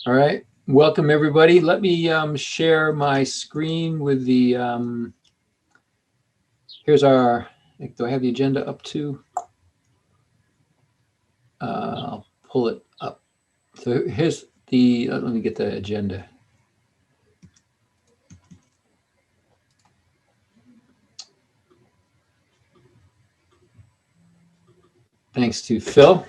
All right. Welcome, everybody. Let me share my screen with the, here's our, do I have the agenda up too? I'll pull it up. So here's the, let me get the agenda. Thanks to Phil.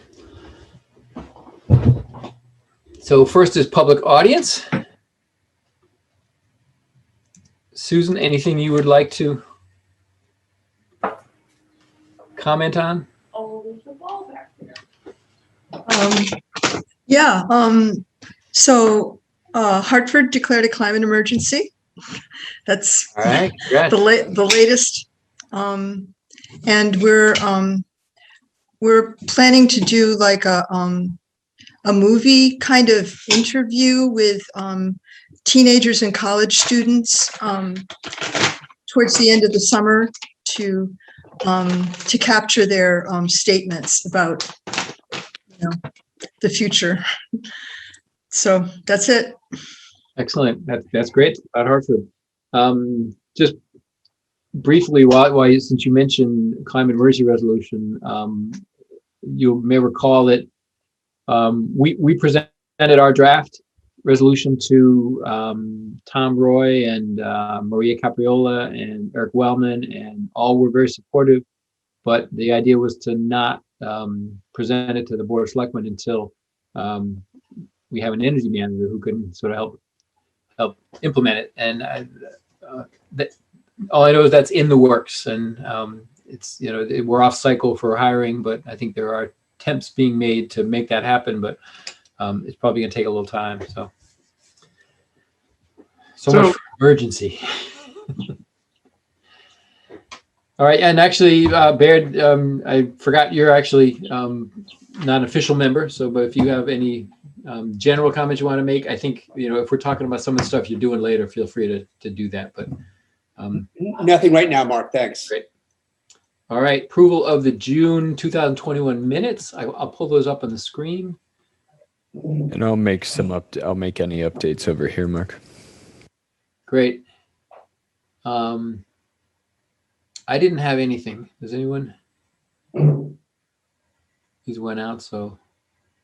So first is public audience. Susan, anything you would like to comment on? Oh, there's a ball back there. So Hartford declared a climate emergency. That's All right. the latest. And we're planning to do like a movie kind of interview with teenagers and college students towards the end of the summer to capture their statements about the future. So that's it. Excellent. That's great about Hartford. Just briefly, while since you mentioned climate emergency resolution, you may recall that we presented our draft resolution to Tom Roy and Maria Capriola and Eric Wellman, and all were very supportive. But the idea was to not present it to the Board of Selectmen until we have an energy manager who can sort of help implement it. And all I know is that's in the works, and it's we're off cycle for hiring, but I think there are attempts being made to make that happen, but it's probably going to take a little time. So much for emergency. All right, and actually, Baird, I forgot you're actually not an official member. So, but if you have any general comments you want to make, I think if we're talking about some of the stuff you're doing later, feel free to do that. But nothing right now, Mark. Thanks. Great. All right, approval of the June 2021 minutes. I'll pull those up on the screen. And I'll make I'll make any updates over here, Mark. Great. I didn't have anything. Does anyone? He's went out, so.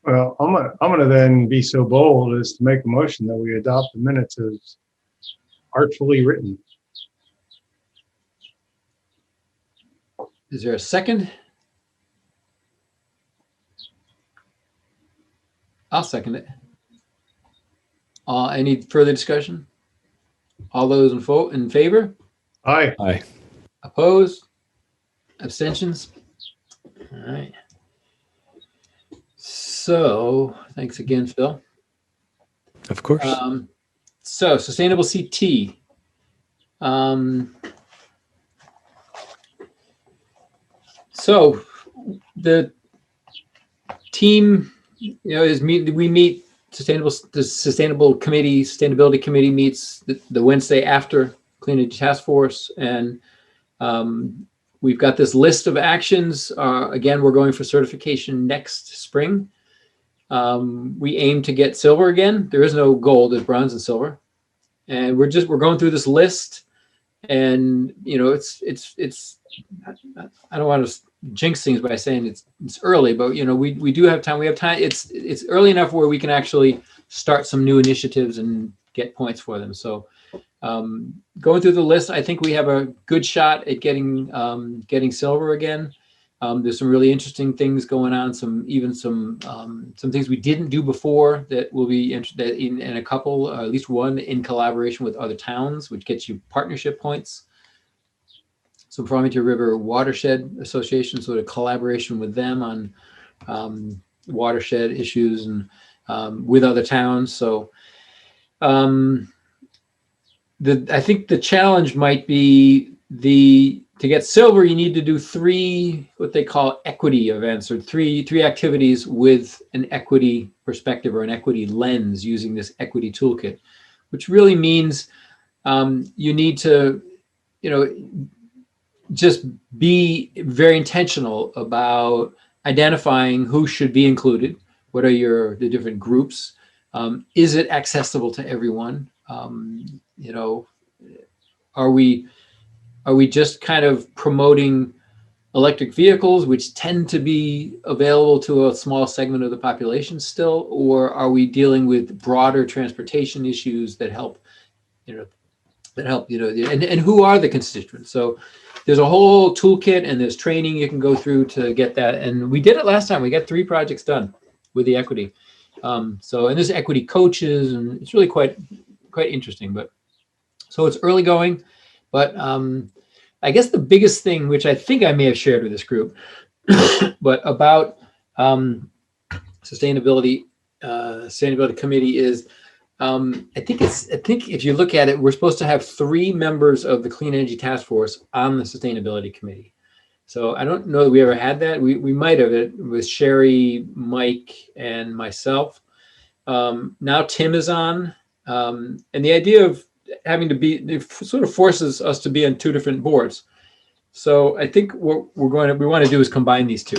Well, I'm gonna then be so bold as to make a motion that we adopt the minutes as artfully written. Is there a second? I'll second it. Any further discussion? All those in favor? Aye. Aye. Opposed? Abstentions? All right. So thanks again, Phil. Of course. So sustainable CT. So the team, we meet the sustainability committee meets the Wednesday after Clean Energy Task Force, and we've got this list of actions. Again, we're going for certification next spring. We aim to get silver again. There is no gold, there's bronze and silver. And we're going through this list, and it's I don't want to jinx things by saying it's early, but we do have time. We have time. It's early enough where we can actually start some new initiatives and get points for them. So going through the list, I think we have a good shot at getting silver again. There's some really interesting things going on. Some things we didn't do before that will be interested in a couple, at least one in collaboration with other towns, which gets you partnership points. So Farmington River Watershed Association, sort of collaboration with them on watershed issues and with other towns. So I think the challenge might be to get silver, you need to do three, what they call equity events, or three activities with an equity perspective or an equity lens using this equity toolkit, which really means you need to, just be very intentional about identifying who should be included. What are the different groups? Is it accessible to everyone? You know, are we just kind of promoting electric vehicles, which tend to be available to a small segment of the population still, or are we dealing with broader transportation issues that help, and who are the constituents? So there's a whole toolkit and there's training you can go through to get that. And we did it last time. We got 3 projects done with the equity. And there's equity coaches, and it's really quite interesting. But so it's early going, but I guess the biggest thing, which I think I may have shared with this group, but about sustainability committee is, I think if you look at it, we're supposed to have 3 members of the Clean Energy Task Force on the sustainability committee. So I don't know that we ever had that. We might have it with Sherry, Mike, and myself. Now Tim is on, and the idea of having to be, it sort of forces us to be on 2 different boards. So I think what we want to do is combine these 2.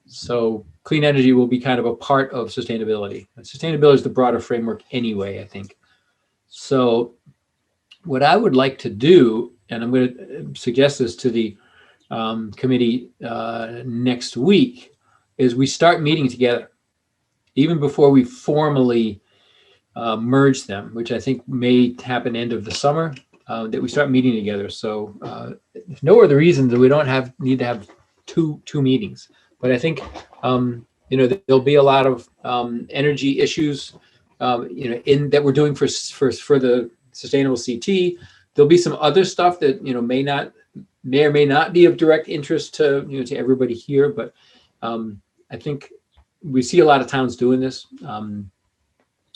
So clean energy will be kind of a part of sustainability. And sustainability is the broader framework anyway, I think. So what I would like to do, and I'm going to suggest this to the committee next week, is we start meeting together, even before we formally merge them, which I think may happen end of the summer, that we start meeting together. So if no other reason that we don't need to have two meetings. But I think there'll be a lot of energy issues in that we're doing for the sustainable CT. There'll be some other stuff that may or may not be of direct interest to to everybody here. But I think we see a lot of towns doing this,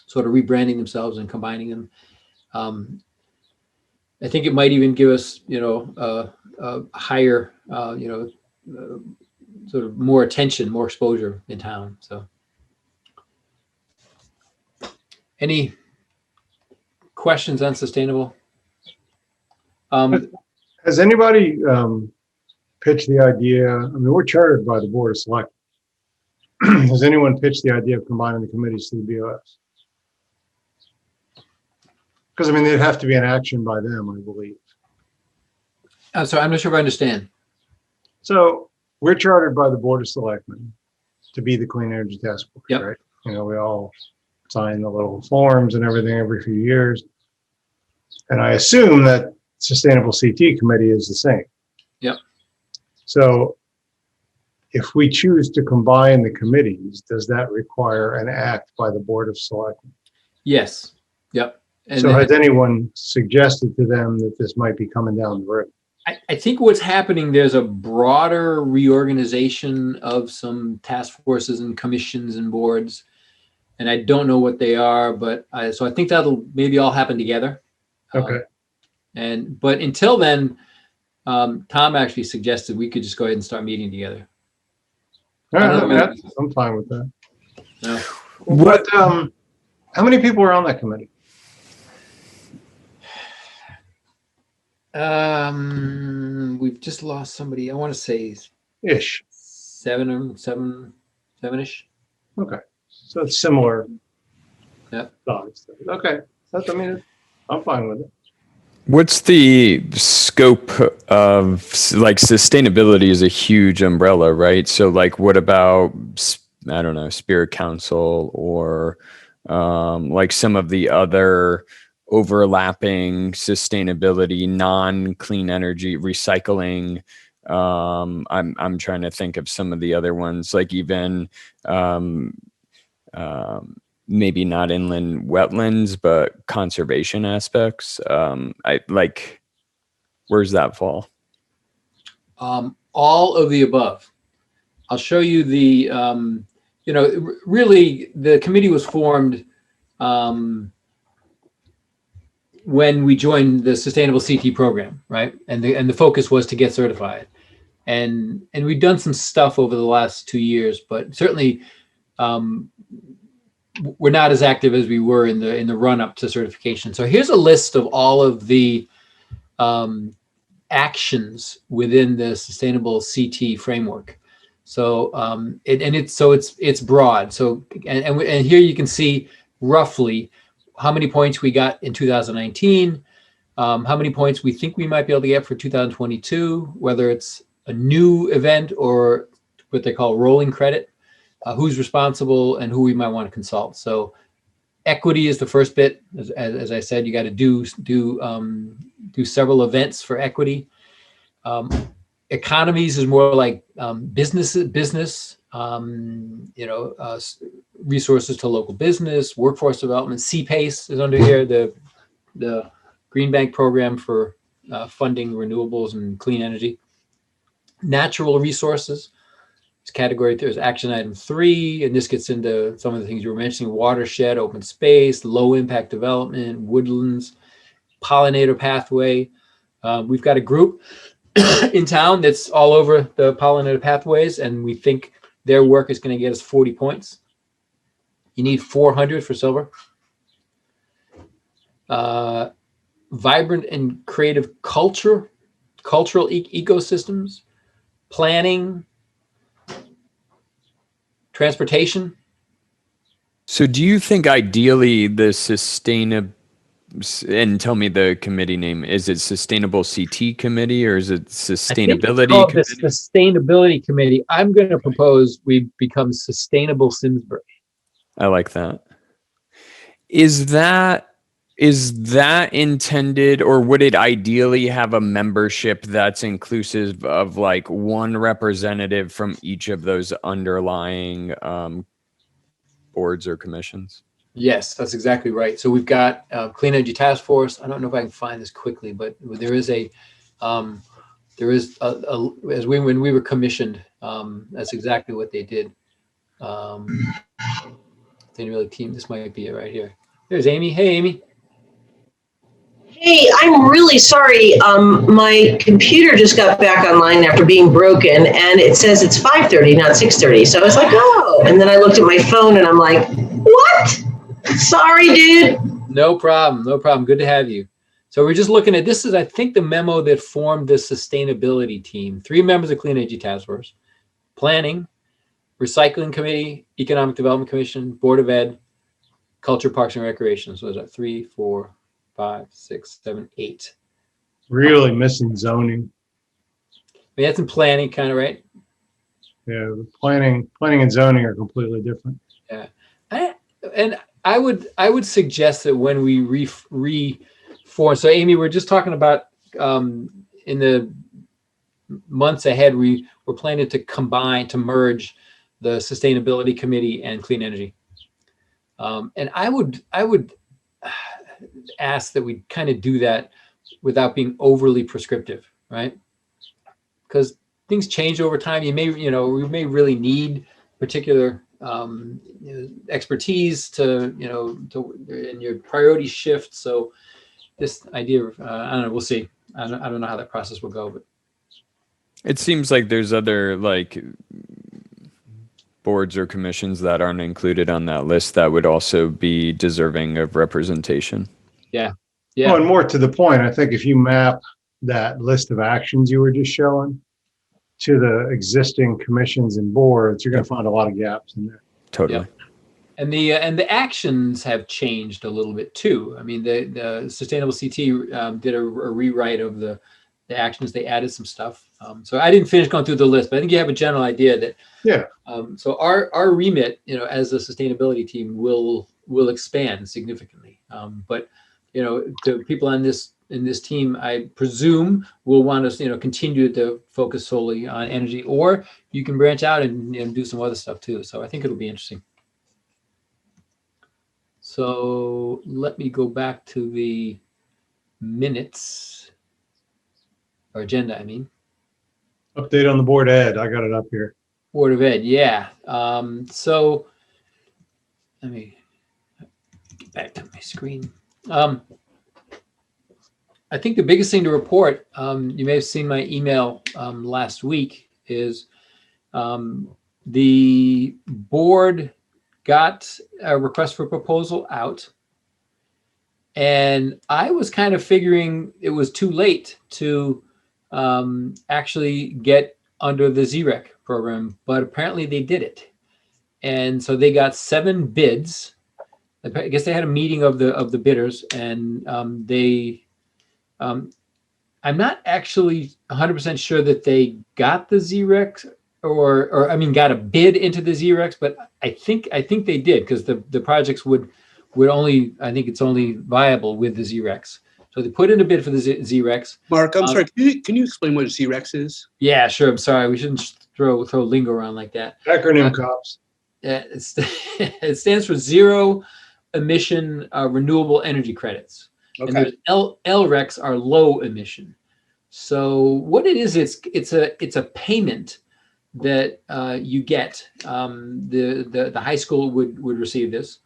sort of rebranding themselves and combining them. I think it might even give us a higher sort of more attention, more exposure in town. So any questions on sustainable? Has anybody pitched the idea? I mean, we're chartered by the Board of Selectmen. Has anyone pitched the idea of combining the committees to the BOS? Because I mean, there'd have to be an action by them, I believe. So I'm not sure if I understand. So we're chartered by the Board of Selectmen to be the Clean Energy Task Force, Yep. right? We all sign the little forms and everything every few years. And I assume that Sustainable CT Committee is the same. Yep. So if we choose to combine the committees, does that require an act by the Board of Selectmen? Yes. Yep. And so has anyone suggested to them that this might be coming down the road? I think what's happening, there's a broader reorganization of some task forces and commissions and boards. And I don't know what they are, but so I think that'll maybe all happen together. Okay. But until then, Tom actually suggested we could just go ahead and start meeting together. I'm fine with that. No. But how many people are on that committee? We've just lost somebody. I want to say Ish. seven-ish. Okay. So it's similar. Yeah. Size. Okay. I mean, I'm fine with it. What's the scope of, like, sustainability is a huge umbrella, right? So like, what about, I don't know, Spirit Council or like some of the other overlapping sustainability, non-clean energy, recycling? I'm trying to think of some of the other ones, like even maybe not inland wetlands, but conservation aspects. Where's that fall? All of the above. I'll show you the, really the committee was formed when we joined the Sustainable CT program, right? And the focus was to get certified. And we've done some stuff over the last 2 years, but certainly we're not as active as we were in the run up to certification. So here's a list of all of the actions within the Sustainable CT framework. So it's broad. So and here you can see roughly how many points we got in 2019, how many points we think we might be able to get for 2022, whether it's a new event or what they call rolling credit, who's responsible and who we might want to consult. So equity is the first bit. As I said, you got to do several events for equity. Economies is more like business, resources to local business, workforce development. CPACE is under here, the Green Bank program for funding renewables and clean energy. Natural resources is category. There's action item 3, and this gets into some of the things you were mentioning: watershed, open space, low impact development, woodlands, pollinator pathway. We've got a group in town that's all over the pollinator pathways, and we think their work is going to get us 40 points. You need 400 for silver. Vibrant and creative cultural ecosystems, planning, transportation. So do you think ideally the and tell me the committee name, is it Sustainable CT Committee or is it Sustainability Called Committee? the Sustainability Committee. I'm going to propose we become Sustainable Simsbury. I like that. Is that intended, or would it ideally have a membership that's inclusive of like one representative from each of those underlying boards or commissions? Yes, that's exactly right. So we've got Clean Energy Task Force. I don't know if I can find this quickly, but there is when we were commissioned, that's exactly what they did. Sustainability team. This might be it right here. There's Amy. Hey, Amy. Hey, I'm really sorry. My computer just got back online after being broken, and it says it's 5:30, not 6:30. So I was like, oh. And then I looked at my phone, and I'm like, what? Sorry, dude. No problem. No problem. Good to have you. So we're just looking at this is, I think, the memo that formed the sustainability team. 3 members of Clean Energy Task Force, Planning, Recycling Committee, Economic Development Commission, Board of Ed, Culture, Parks and Recreation. So is that 3, 4, 5, 6, 7, 8. Really missing zoning. We had some planning, kind of, right? Yeah, the planning and zoning are completely different. Yeah. I would suggest that when we reform, so Amy, we're just talking about in the months ahead, we're planning to merge the Sustainability Committee and Clean Energy. And I would ask that we kind of do that without being overly prescriptive, right? Because things change over time. We may really need particular expertise and your priorities shift. So this idea of, I don't know, we'll see. I don't know how that process will go, but it seems like there's other like boards or commissions that aren't included on that list that would also be deserving of representation. Yeah. Well, and more to the point, I think if you map that list of actions you were just showing to the existing commissions and boards, you're going to find a lot of gaps in there. Totally. Yep. And the actions have changed a little bit too. I mean, the Sustainable CT did a rewrite of the actions. They added some stuff. So I didn't finish going through the list, but I think you have a general idea that. Yeah. So our remit, as a sustainability team, will expand significantly. But the people in this team, I presume, will want us, continue to focus solely on energy, or you can branch out and do some other stuff too. So I think it'll be interesting. So let me go back to the minutes or agenda. I mean, Update on the board ed. I got it up here. Board of Ed, yeah. So let me get back to my screen. I think the biggest thing to report, you may have seen my email last week, is the board got a request for proposal out. And I was kind of figuring it was too late to actually get under the ZREC program, but apparently they did it. And so they got 7 bids. I guess they had a meeting of the bidders, and I'm not actually 100% sure that they got the Z-Rex or I mean got a bid into the Z-Rex, but I think they did, because the projects would only, I think it's only viable with the Z-Rex. So they put in a bid for the Z-Rex. Mark, I'm sorry. Can you explain what Z-Rex is? Yeah, sure. I'm sorry. We shouldn't throw lingo around like that. Acronym cops. It stands for Zero Emission Renewable Energy Credits. And Okay. there's LRECs are low emission. So what it is, it's a payment that you get. The high school would receive this,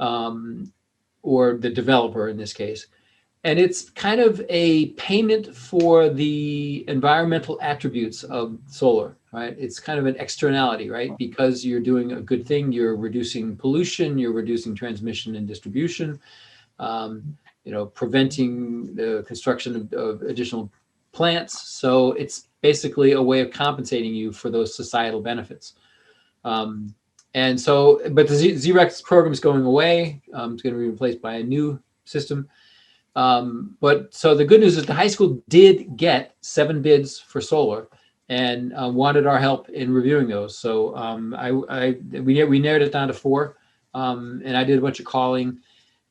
or the developer in this case. And it's kind of a payment for the environmental attributes of solar, right? It's kind of an externality, right? Because you're doing a good thing, you're reducing pollution, you're reducing transmission and distribution, preventing the construction of additional plants. So it's basically a way of compensating you for those societal benefits. And so, but the Z-Rex program is going away. It's going to be replaced by a new system. But so the good news is the high school did get 7 bids for solar, and wanted our help in reviewing those. So we narrowed it down to 4, and I did a bunch of calling,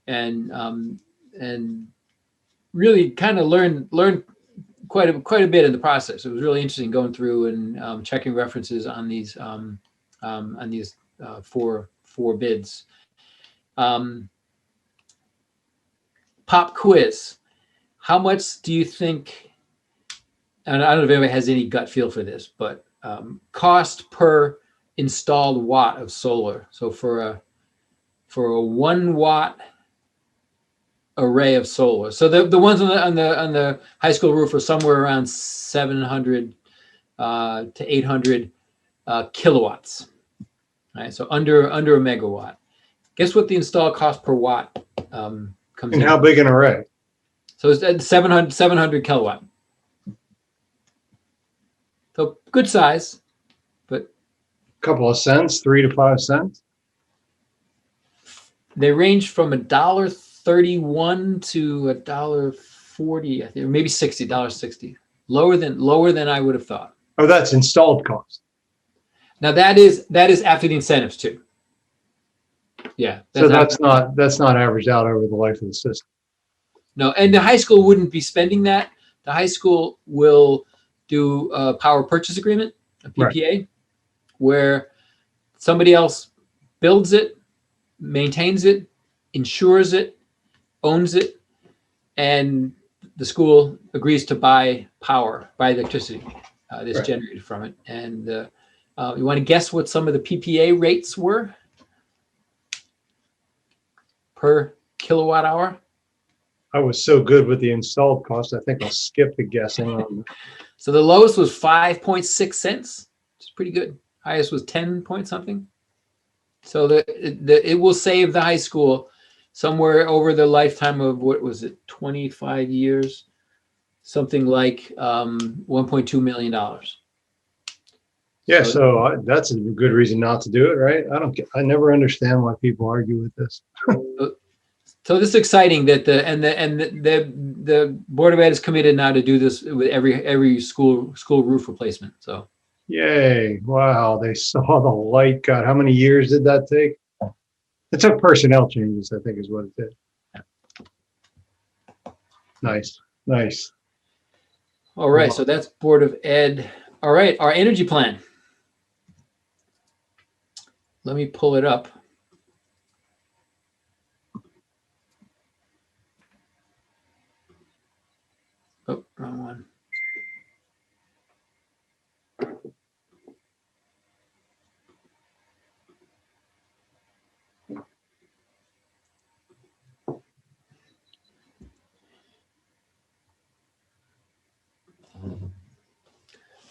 and really kind of learned quite a bit in the process. It was really interesting going through and checking references on these 4 bids. Pop quiz. How much do you think, and I don't know if anybody has any gut feel for this, but cost per installed watt of solar? So for a 1 watt array of solar. So the ones on the high school roof are somewhere around 700 to 800 kilowatts. All right, so under a megawatt. Guess what the install cost per watt comes And in? how big an array? So it's at 700 kilowatt. So good size, but Couple of cents, 3 to 5 cents. they range from $1.31 to $1.40, I think, or maybe $60. Lower than I would have thought. Oh, that's installed cost. Now that is after the incentives too. Yeah. So that's not averaged out over the life of the system. No, and the high school wouldn't be spending that. The high school will do a power purchase agreement, a PPA, where somebody else builds it, maintains it, insures it, owns it, and the school agrees to buy electricity that's Right. generated from it. And you want to guess what some of the PPA rates were per kilowatt hour? I was so good with the installed cost, I think I'll skip the guessing on So the lowest was 5.6 cents, which is pretty good. Highest was 10 point something. So it will save the high school somewhere over the lifetime of, what was it, 25 years, something like $1.2 million. Yeah, so that's a good reason not to do it, right? I never understand why people argue with this. So this is exciting that the Board of Ed is committed now to do this with every school roof replacement. So Yay, wow, they saw the light. God, how many years did that take? It took personnel changes, I think is what it did. Nice. all right, so that's Board of Ed. All right, our energy plan. Let me pull it up. Oh, wrong one.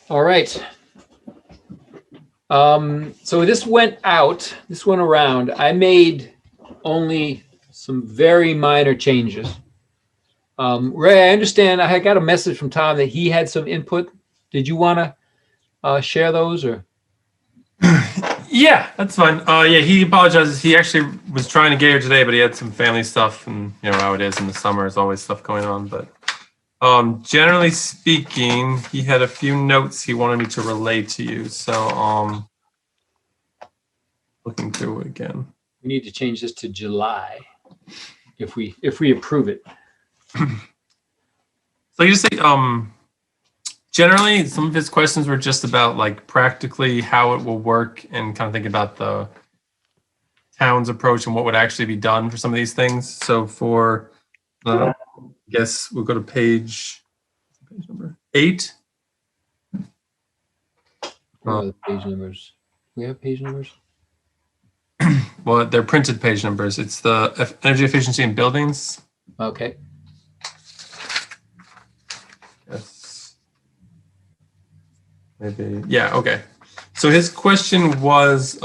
All right. So this went around. I made only some very minor changes. Ray, I understand. I got a message from Tom that he had some input. Did you want to share those, or? Yeah, that's fine. Yeah, he apologizes. He actually was trying to get here today, but he had some family stuff, and you know how it is in the summer. There's always stuff going on. But generally speaking, he had a few notes he wanted me to relay to you. So looking through it again. We need to change this to July if we approve it. So you just say generally, some of his questions were just about like practically how it will work and kind of thinking about the town's approach and what would actually be done for some of these things. So for, I guess we'll go to page number 8. The page numbers. We have page numbers. Well, they're printed page numbers. It's the energy efficiency in buildings. Okay. Yes. Maybe. Yeah. Okay. So his question was,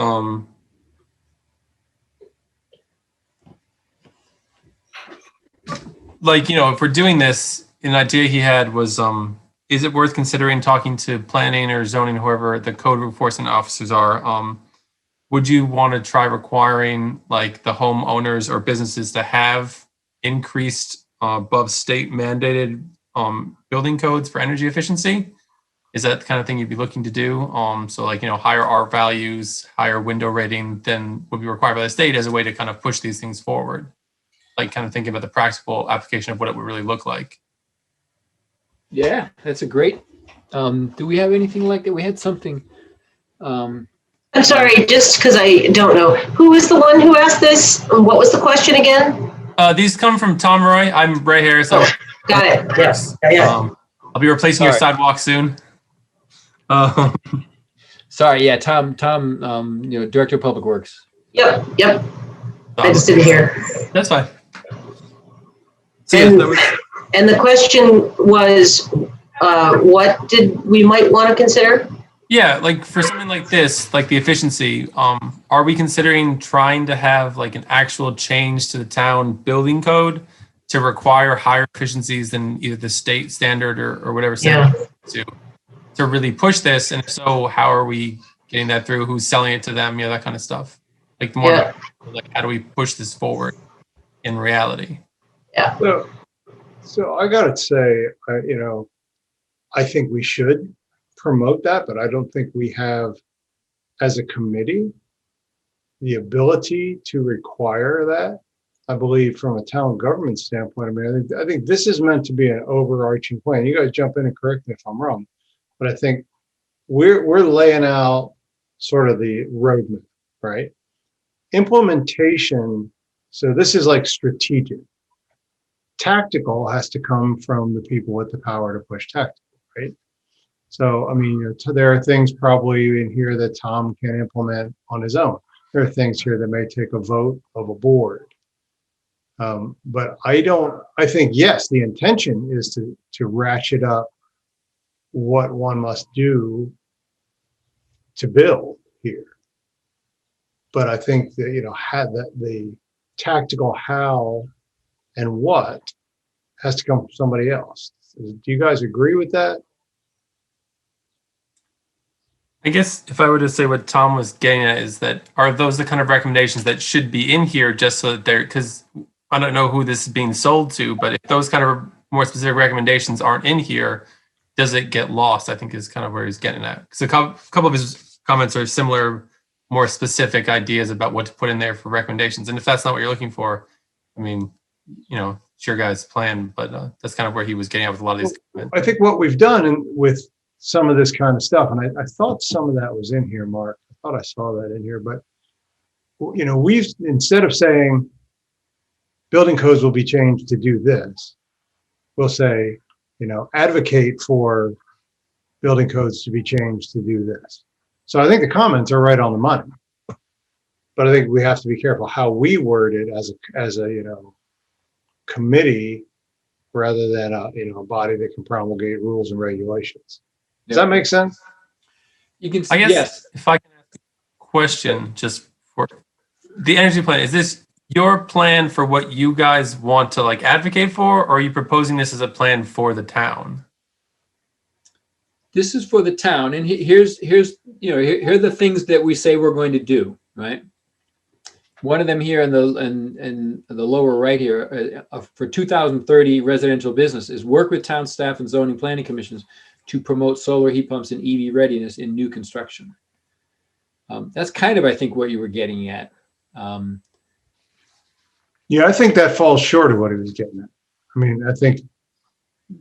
like, you know, if we're doing this, an idea he had was, is it worth considering talking to planning or zoning, whoever the code enforcement officers are? Would you want to try requiring like the homeowners or businesses to have increased above state mandated building codes for energy efficiency? Is that the kind of thing you'd be looking to do? So like, you know, higher R values, higher window rating than would be required by the state as a way to kind of push these things forward? Like kind of thinking about the practical application of what it would really look like. Yeah, that's a great. Do we have anything like that? We had something. I'm sorry, just because I don't know. Who was the one who asked this? What was the question again? These come from Tom Roy. I'm Ray Harris. Oh, got it. Yes. Yeah. I'll be replacing your Sorry. sidewalk soon. Sorry, yeah, Tom, you know, Director of Public Works. Yep. I just didn't hear. That's fine. So, yeah, that was, And the question was, what did we might want to consider? yeah, like for something like this, like the efficiency, are we considering trying to have like an actual change to the town building code to require higher efficiencies than either the state standard or whatever standard to really push this? And if so, how are we getting that through? Who's selling it to them? You know, that kind of stuff. Like more like how do we push this forward in reality? Yeah. So I gotta say, I think we should promote that, but I don't think we have, as a committee, the ability to require that. I believe from a town government standpoint, I mean, I think this is meant to be an overarching plan. You guys jump in and correct me if I'm wrong, but I think we're laying out sort of the roadmap, right? Implementation. So this is like strategic. Tactical has to come from the people with the power to push tactical, right? So, I mean, there are things probably in here that Tom can implement on his own. There are things here that may take a vote of a board. But I think, yes, the intention is to ratchet up what one must do to build here. But I think that, had that the tactical how and what has to come from somebody else. Do you guys agree with that? I guess if I were to say what Tom was getting at is that are those the kind of recommendations that should be in here just so that they're, because I don't know who this is being sold to, but if those kind of more specific recommendations aren't in here, does it get lost? I think is kind of where he's getting at. Because a couple of his comments are similar, more specific ideas about what to put in there for recommendations. And if that's not what you're looking for, I mean, it's your guys' plan, but that's kind of where he was getting at with a lot of these comments. I think what we've done with some of this kind of stuff, and I thought some of that was in here, Mark. I thought I saw that in here, but we've, instead of saying building codes will be changed to do this, we'll say, advocate for building codes to be changed to do this. So I think the comments are right on the money, but I think we have to be careful how we word it as a committee rather than a body that can promulgate rules and regulations. Does that make sense? You can. I guess Yes. if I can ask a question just for the energy plan, is this your plan for what you guys want to like advocate for, or are you proposing this as a plan for the town? this is for the town, and here's here are the things that we say we're going to do, right? One of them here in the lower right here for 2030 residential business is work with town staff and zoning planning commissions to promote solar heat pumps and EV readiness in new construction. That's kind of, I think, what you were getting at. Yeah, I think that falls short of what he was getting at. I mean, I think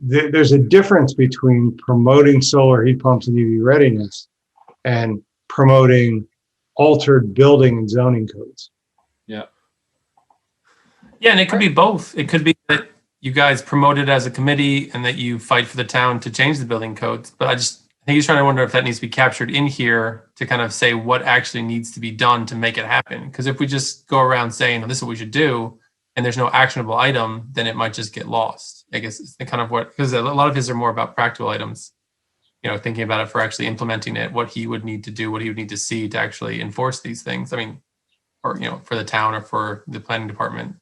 there's a difference between promoting solar heat pumps and EV readiness and promoting altered building and zoning codes. Yeah, and it could be both. It could be that you guys promote it as a committee and that you fight for the town to change the building codes. But I think he's trying to wonder if that needs to be captured in here to kind of say what actually needs to be done to make it happen. Because if we just go around saying, oh, this is what we should do, and there's no actionable item, then it might just get lost. I guess it's kind of because a lot of his are more about practical items, thinking about it for actually implementing it, what he would need to do, what he would need to see to actually enforce these things. I mean, or, for the town or for the planning department.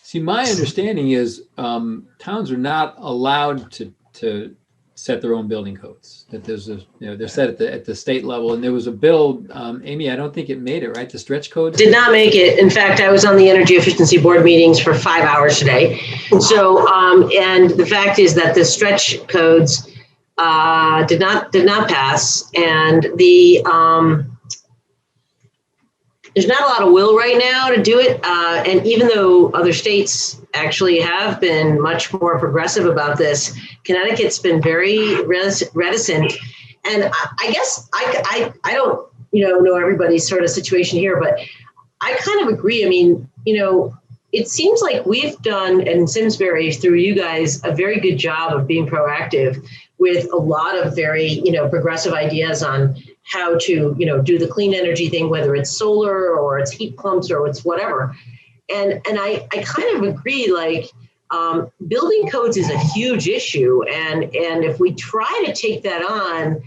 See, my understanding is towns are not allowed to set their own building codes. That there's they're set at the state level. And there was a bill, Amy, I don't think it made it, right? The stretch codes did not make it. In fact, I was on the Energy Efficiency Board meetings for 5 hours today. So, and the fact is that the stretch codes did not pass, and there's not a lot of will right now to do it. And even though other states actually have been much more progressive about this, Connecticut's been very reticent. And I guess I don't, know everybody's sort of situation here, but I kind of agree. I mean, it seems like we've done, in Simsbury through you guys, a very good job of being proactive with a lot of very, progressive ideas on how to, do the clean energy thing, whether it's solar or it's heat pumps or it's whatever. And I kind of agree, like building codes is a huge issue. And if we try to take that on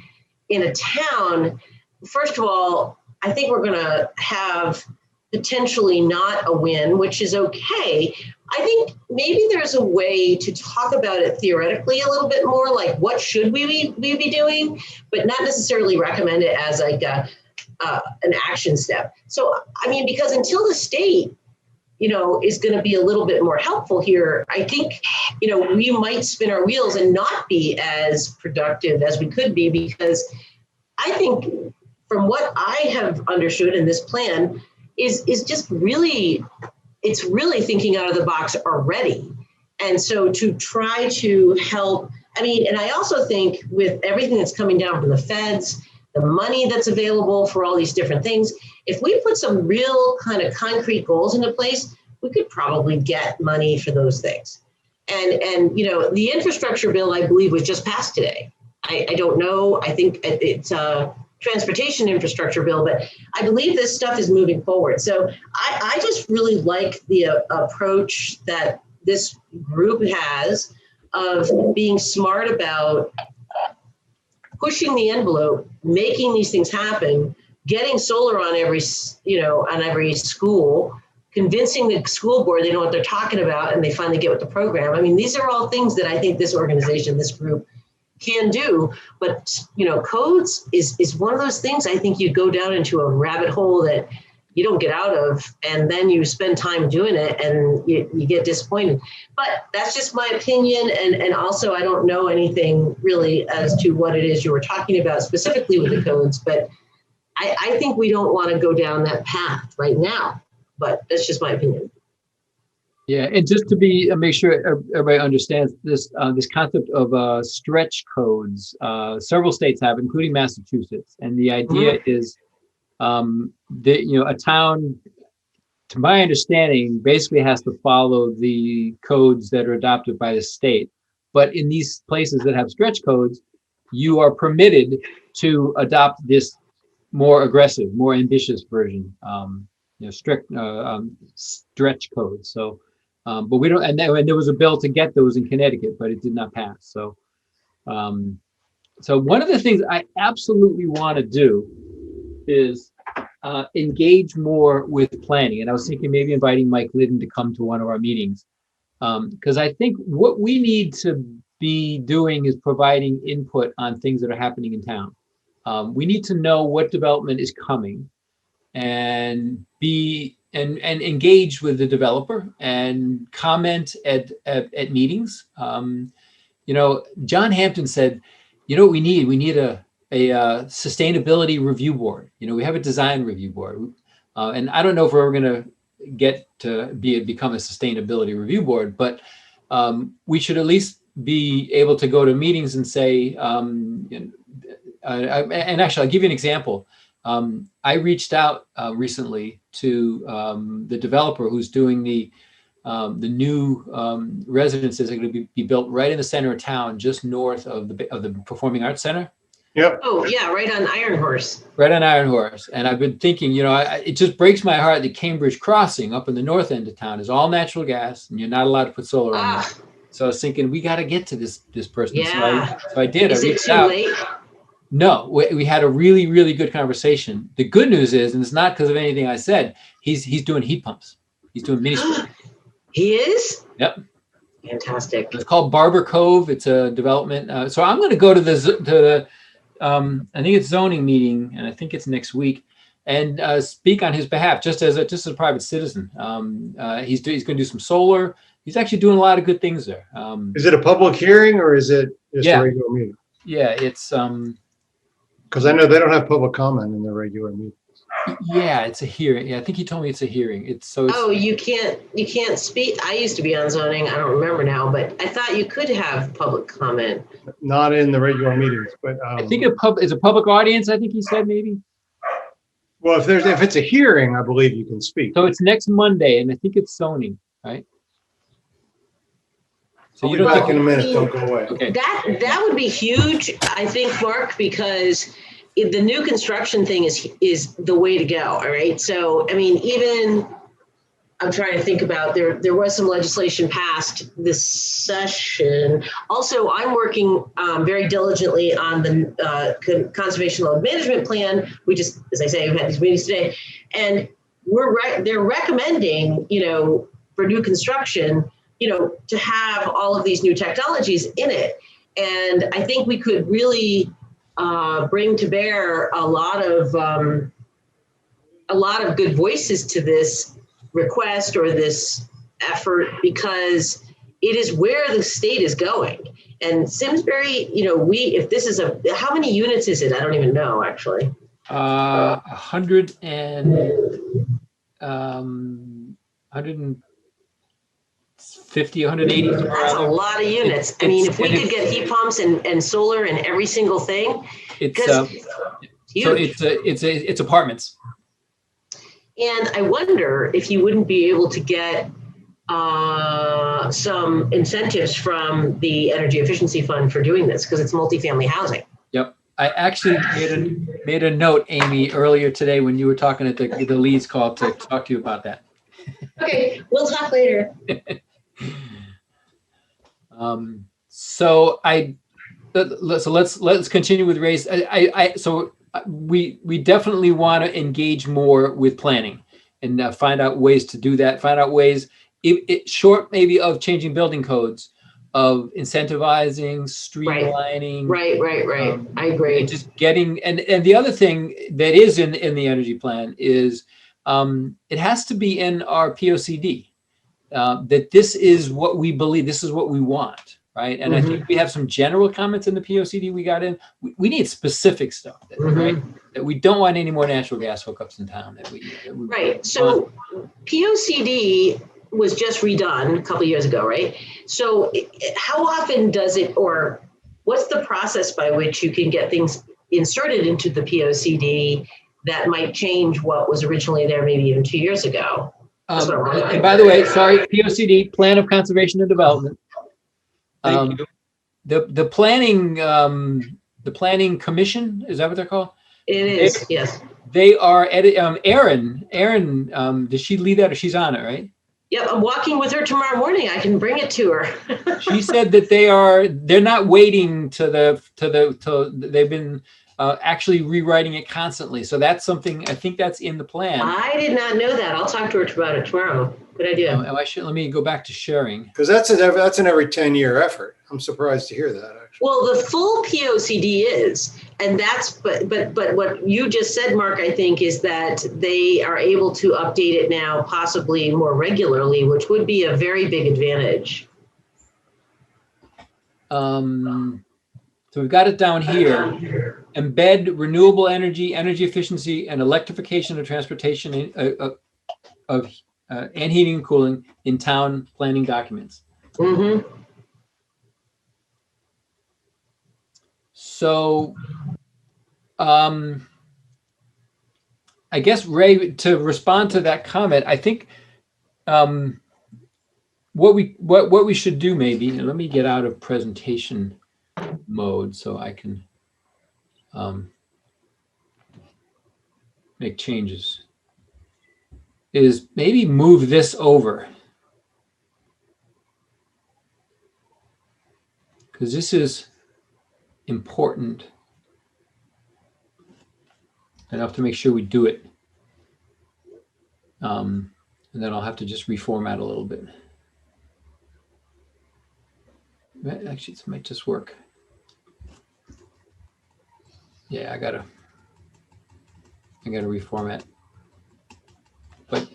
in a town, first of all, I think we're going to have potentially not a win, which is okay. I think maybe there's a way to talk about it theoretically a little bit more, like what should we be doing, but not necessarily recommend it as like an action step. So, I mean, because until the state, is going to be a little bit more helpful here, I think, we might spin our wheels and not be as productive as we could be, because I think from what I have understood in this plan is just really, it's really thinking out of the box already. And so to try to help, I mean, and I also think with everything that's coming down from the feds, the money that's available for all these different things, if we put some real kind of concrete goals into place, we could probably get money for those things. And the infrastructure bill, I believe, was just passed today. I don't know. I think it's a transportation infrastructure bill, but I believe this stuff is moving forward. So I just really like the approach that this group has of being smart about pushing the envelope, making these things happen, getting solar on every school, convincing the school board they know what they're talking about and they finally get with the program. I mean, these are all things that I think this organization, this group can do, but codes is one of those things I think you go down into a rabbit hole that you don't get out of, and then you spend time doing it and you get disappointed. But that's just my opinion, and also I don't know anything really as to what it is you were talking about specifically with the codes, but I think we don't want to go down that path right now, but that's just my opinion. Yeah, and just to make sure everybody understands this concept of stretch codes, several states have, including Massachusetts, and the idea is that a town, to my understanding, basically has to follow the codes that are adopted by the state. But in these places that have stretch codes, you are permitted to adopt this more aggressive, more ambitious version, strict stretch codes. So. But we don't, and there was a bill to get those in Connecticut, but it did not pass. So, so one of the things I absolutely want to do is engage more with planning. And I was thinking maybe inviting Mike Liddon to come to one of our meetings, because I think what we need to be doing is providing input on things that are happening in town. We need to know what development is coming and and engage with the developer and comment at meetings. John Hampton said, what we need? We need a sustainability review board. We have a design review board. And I don't know if we're ever going to get to become a sustainability review board, but we should at least be able to go to meetings and say, and actually, I'll give you an example. I reached out recently to the developer who's doing the new residences that are going to be built right in the center of town, just north of the Performing Arts Center. Yep. Oh, yeah, right on Iron Horse. Right on Iron Horse. And I've been thinking, it just breaks my heart that Cambridge Crossing up in the north end of town is all natural gas and you're not allowed to put solar on it. So I was thinking, we got to get to this person. Yeah. So I did. Is I it reached too out. late? No, we had a really, really good conversation. The good news is, and it's not because of anything I said, he's doing heat pumps. He's doing mini split. He is? Yep. Fantastic. It's called Barber Cove. It's a development. So I'm going to go to the I think it's zoning meeting, and I think it's next week, and speak on his behalf, just as a private citizen. He's going to do some solar. He's actually doing a lot of good things there. Is it a public hearing or is it just Yeah. a regular meeting? Yeah, it's Because I know they don't have public comment in their regular meeting. yeah, it's a hearing. Yeah, I think he told me it's a hearing. It's Oh, you can't speak. I used to be on zoning. I don't remember now, but I thought you could have public comment. Not in the regular meetings, but I think it's a public audience. I think he said maybe. well, if it's a hearing, I believe you can speak. So it's next Monday, and I think it's zoning, right? So I'll you be don't back in think, a minute. Don't go away. okay? That would be huge, I think, Mark, because if the new construction thing is the way to go. All right. So, I mean, even I'm trying to think about there was some legislation passed this session. Also, I'm working very diligently on the conservation load management plan. We just, as I say, we've had these meetings today, and they're recommending, for new construction, to have all of these new technologies in it. And I think we could really bring to bear a lot of good voices to this request or this effort, because it is where the state is going. And Simsbury, if this is how many units is it? I don't even know, actually. 100 and 150, 180. That's a lot of units. I mean, if we could get heat pumps and solar in every single thing, It's because so it's apartments. And I wonder if you wouldn't be able to get some incentives from the Energy Efficiency Fund for doing this, because it's multifamily housing. Yep. I actually made a note, Amy, earlier today when you were talking at the Leeds call to talk to you about that. Okay, we'll talk later. So let's continue with Ray's. So we definitely want to engage more with planning and find out ways to do that. Find out ways, short maybe of changing building codes, of incentivizing, streamlining. Right. I agree. And just getting and the other thing that is in the energy plan is it has to be in our POCD that this is what we believe, this is what we want. Right. And I think we have some general comments in the POCD we got in. We need specific stuff, right? That we don't want any more natural gas hookups in town. Right. So POCD was just redone a couple of years ago, right? So how often does it, or what's the process by which you can get things inserted into the POCD that might change what was originally there maybe even 2 years ago? And by the way, sorry, POCD, Plan of Conservation and Development. Thank you. The planning commission, is that what they're called? It is, yes. They are Erin, does she lead that, or she's on it, right? Yep, I'm walking with her tomorrow morning. I can bring it to her. She said that they're not waiting till they've been actually rewriting it constantly. So that's something, I think that's in the plan. I did not know that. I'll talk to her about it tomorrow. Good idea. Let me go back to sharing. Because that's an every 10-year effort. I'm surprised to hear that, actually. Well, the full POCD is, and that's, but what you just said, Mark, I think, is that they are able to update it now possibly more regularly, which would be a very big advantage. So we've got it down here. Embed renewable energy, energy efficiency, and electrification of transportation and heating and cooling in town planning documents. Mm-hmm. So, I guess, Ray, to respond to that comment, I think what we should do maybe, and let me get out of presentation mode so I can make changes, is maybe move this over, because this is important enough to make sure we do it. And then I'll have to just reformat a little bit. Actually, this might just work. Yeah, I gotta reformat. But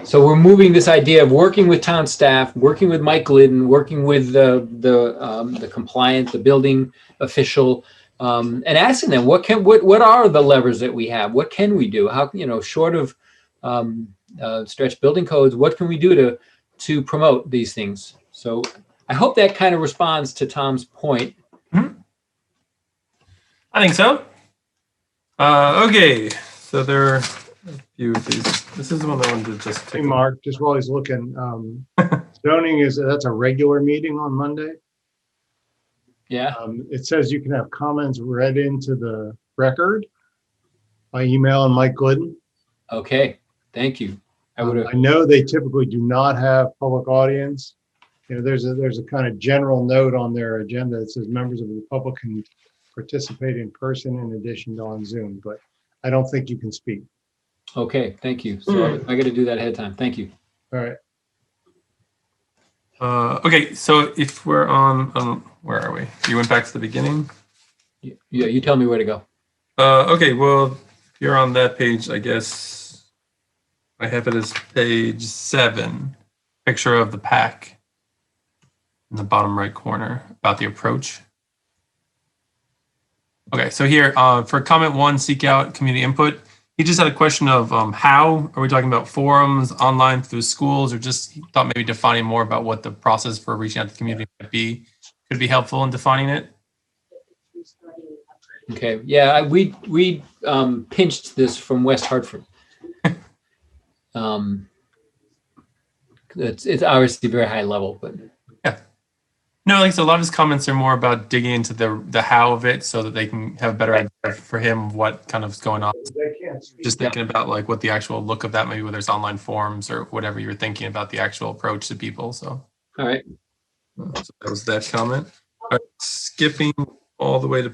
so we're moving this idea of working with town staff, working with Mike Glidden, working with the compliant, the building official, and asking them what are the levers that we have? What can we do? How, short of stretch building codes, what can we do to promote these things? So I hope that kind of responds to Tom's point. Mm-hmm. I think so. Okay, so there are a few of these. This is the one I wanted to just Hey, take. Mark, just while he's looking, zoning that's a regular meeting on Monday. Yeah. It says you can have comments read into the record by email and Mike Glidden. Okay. Thank you. I know they typically do not have public audience. There's a kind of general note on their agenda that says members of the public can participate in person in addition to on Zoom, but I don't think you can speak. Okay. Thank you. So I got to do that ahead of time. Thank you. All right. Okay, so if we're on, where are we? You went back to the beginning? Yeah, you tell me where to go. Okay, well, if you're on that page, I guess I have it as page 7, picture of the pack in the bottom right corner about the approach. Okay, so here for comment 1, seek out community input. He just had a question of how are we talking about forums, online through schools, or just he thought maybe defining more about what the process for reaching out to the community might be could be helpful in defining it. Okay. Yeah, we pinched this from West Hartford. It's obviously very high level, but yeah. No, like so a lot of his comments are more about digging into the how of it so that they can have a better idea for him what kind of is going on. Just thinking about like what the actual look of that, maybe whether it's online forums or whatever you're thinking about the actual approach to people. So all right. So that was that comment. All right, skipping all the way to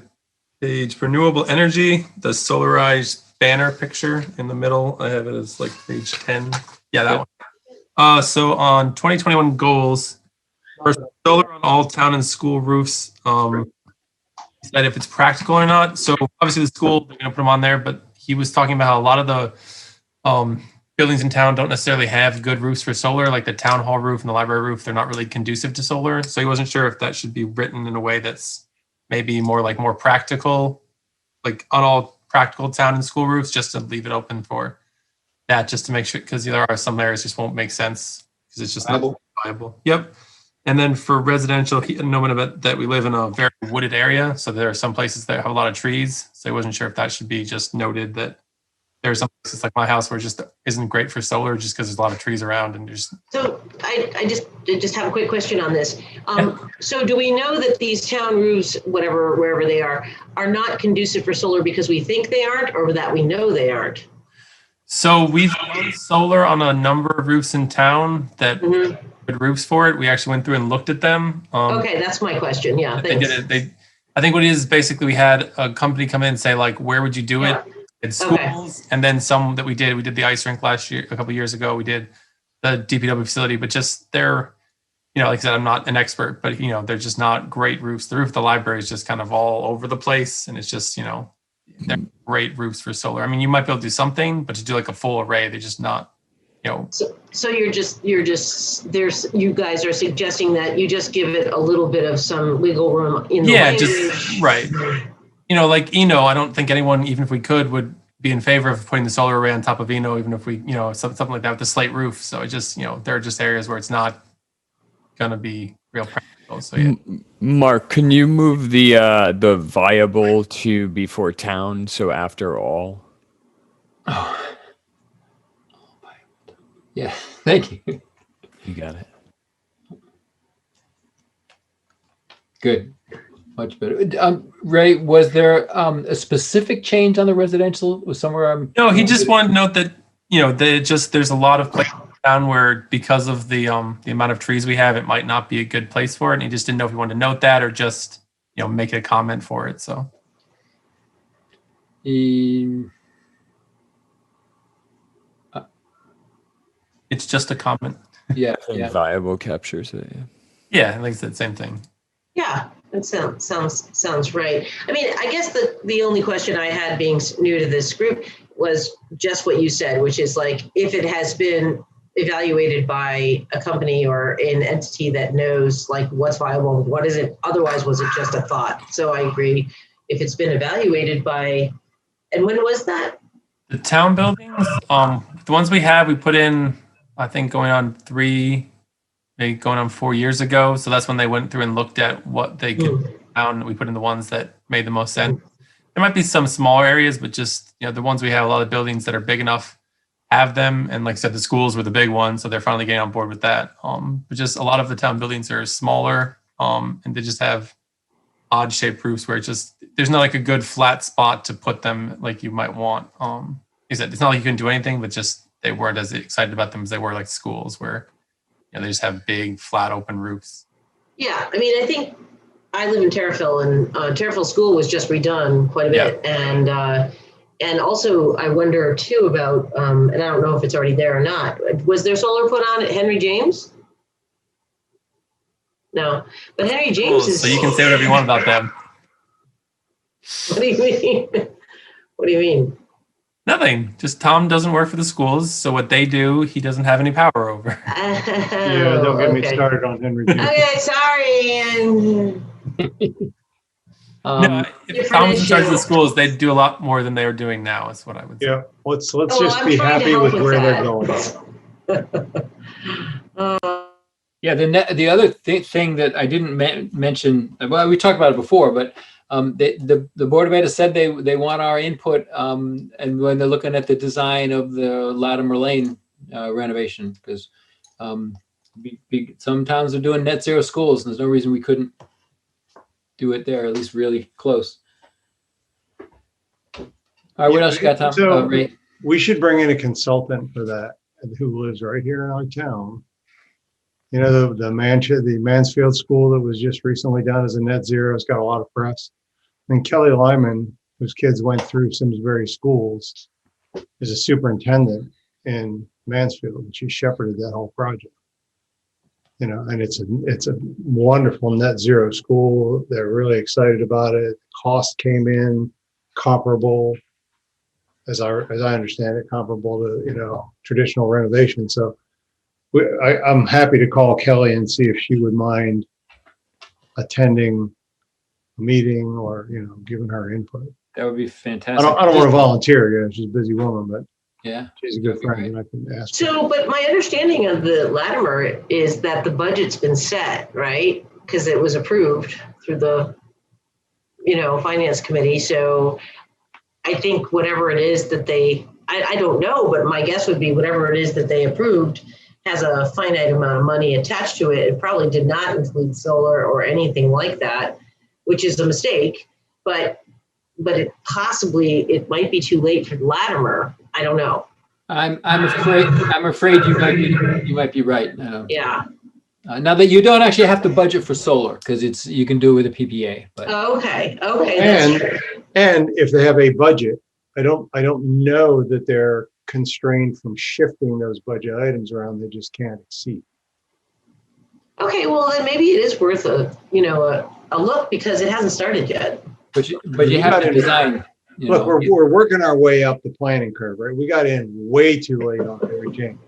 page renewable energy, the solarized banner picture in the middle. I have it as like page 10. Yeah, that one. So on 2021 goals, first, solar on all town and school roofs. That if it's practical or not. So obviously the school, they're going to put them on there, but he was talking about how a lot of the buildings in town don't necessarily have good roofs for solar, like the town hall roof and the library roof. They're not really conducive to solar. So he wasn't sure if that should be written in a way that's maybe more practical, like on all practical town and school roofs, just to leave it open for that, just to make sure, because there are some areas just won't make sense because it's just not viable. Yep. And then for residential, he didn't know about that we live in a very wooded area. So there are some places that have a lot of trees. So I wasn't sure if that should be just noted that there are some places like my house where it just isn't great for solar just because there's a lot of trees around and there's. So I just have a quick question on this. So do we know that these town roofs, wherever they are not conducive for solar because we think they aren't, or that we know they aren't? So we've done solar on a number of roofs in town that good roofs for it. We actually went through and looked at them. Okay, that's my question. Yeah, thanks. They did it. I think what it is basically we had a company come in and say like, where would you do it? At schools, and then some that we did the ice rink last year, a couple of years ago. We did the DPW facility, but just they're, like I said, I'm not an expert, but they're just not great roofs. The roof of the library is just kind of all over the place, and it's just, they're great roofs for solar. I mean, you might be able to do something, but to do like a full array, they're just not, So you guys are suggesting that you just give it a little bit of some wiggle room in the language. just right. Like I don't think anyone, even if we could, would be in favor of putting the solar array on top of Eno, even if we, something like that with the slate roof. So it just, there are just areas where it's not going to be real practical. So yeah. Mark, can you move the viable to before town? So after all. Oh. Yeah, thank you. You got it. Good. Much better. Ray, was there a specific change on the residential? Was somewhere No, he just wanted to note that, there's a lot of places down where because of the amount of trees we have, it might not be a good place for it. And he just didn't know if he wanted to note that or just, make a comment for it. So. It's just a comment. Yeah. Viable captures it. Yeah, like I said, same thing. Yeah, that sounds right. I mean, I guess the only question I had being new to this group was just what you said, which is like, if it has been evaluated by a company or an entity that knows like what's viable, what is it? Otherwise, was it just a thought? So I agree. If it's been evaluated by, and when was that? The town buildings, the ones we have, we put in, I think going on 4 years ago. So that's when they went through and looked at what they could found. We put in the ones that made the most sense. There might be some smaller areas, but just, the ones we have, a lot of buildings that are big enough have them. And like I said, the schools were the big ones. So they're finally getting on board with that. But just a lot of the town buildings are smaller and they just have odd shaped roofs where there's not like a good flat spot to put them like you might want. It's not like you can do anything, but just they weren't as excited about them as they were like schools where they just have big flat open roofs. Yeah, I mean, I think I live in Terriffill, and Terriffill School was just redone quite a bit, and also I wonder too about, and I don't know if it's already there or not. Was there solar put on at Henry James? No, but Henry James is. So you can say whatever you want about them. What do you mean? What do you mean? Nothing. Just Tom doesn't work for the schools, so what they do, he doesn't have any power over. Yeah, don't get me started on Henry James. Okay, sorry. No, if Tom was in charge of the schools, they'd do a lot more than they are doing now, is what I would say. Yeah, let's just be happy with where they're going. Yeah, the other thing that I didn't mention, well, we talked about it before, but the Board of Ed has said they want our input, and when they're looking at the design of the Latimer Lane renovation, because some towns are doing net zero schools, and there's no reason we couldn't do it there, at least really close. All right, what else you got, Tom? So Ray? we should bring in a consultant for that who lives right here in our town. The Mansfield School that was just recently done as a net zero has got a lot of press. And Kelly Lyman, whose kids went through Simsbury schools, is a superintendent in Mansfield, and she shepherded that whole project. And it's a wonderful net zero school. They're really excited about it. Cost came in comparable, as I understand it, comparable to traditional renovation. So I'm happy to call Kelly and see if she would mind attending a meeting or giving her input. That would be fantastic. I don't want to volunteer. She's a busy woman, but yeah, she's a good friend, and I can ask her. So, but my understanding of the Latimer is that the budget's been set, right? Because it was approved through the, finance committee. So I think whatever it is that I don't know, but my guess would be whatever it is that they approved has a finite amount of money attached to it. It probably did not include solar or anything like that, which is a mistake. But it might be too late for Latimer. I don't know. I'm afraid you might be right. Yeah. Now that you don't actually have to budget for solar because you can do it with a PPA. But Okay. That's true. And if they have a budget, I don't know that they're constrained from shifting those budget items around they just can't exceed. Okay, well then maybe it is worth a look because it hasn't started yet. But you have to design. Look, we're working our way up the planning curve, right? We got in way too late on Henry James.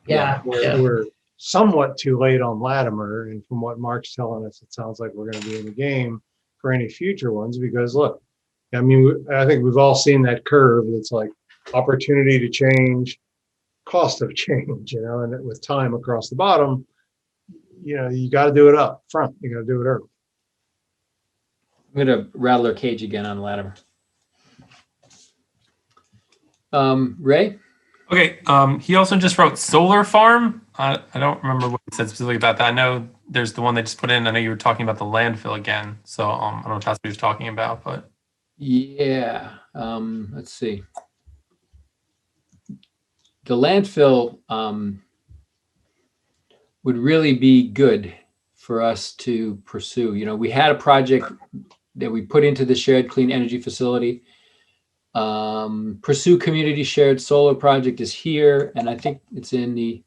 Yeah. We're somewhat too late on Latimer, and from what Mark's telling us, it sounds like we're going to be in the game for any future ones because look, I mean, I think we've all seen that curve. It's like opportunity to change, cost of change, and with time across the bottom, you got to do it up front. You got to do it early. I'm going to rattle her cage again on Latimer. Ray? Okay. He also just wrote solar farm. I don't remember what he said specifically about that. I know there's the one they just put in. I know you were talking about the landfill again. So I don't know if that's what he was talking about, but. Yeah. Let's see. The landfill would really be good for us to pursue. We had a project that we put into the shared clean energy facility. Pursue community shared solar project is here, and I think it's in the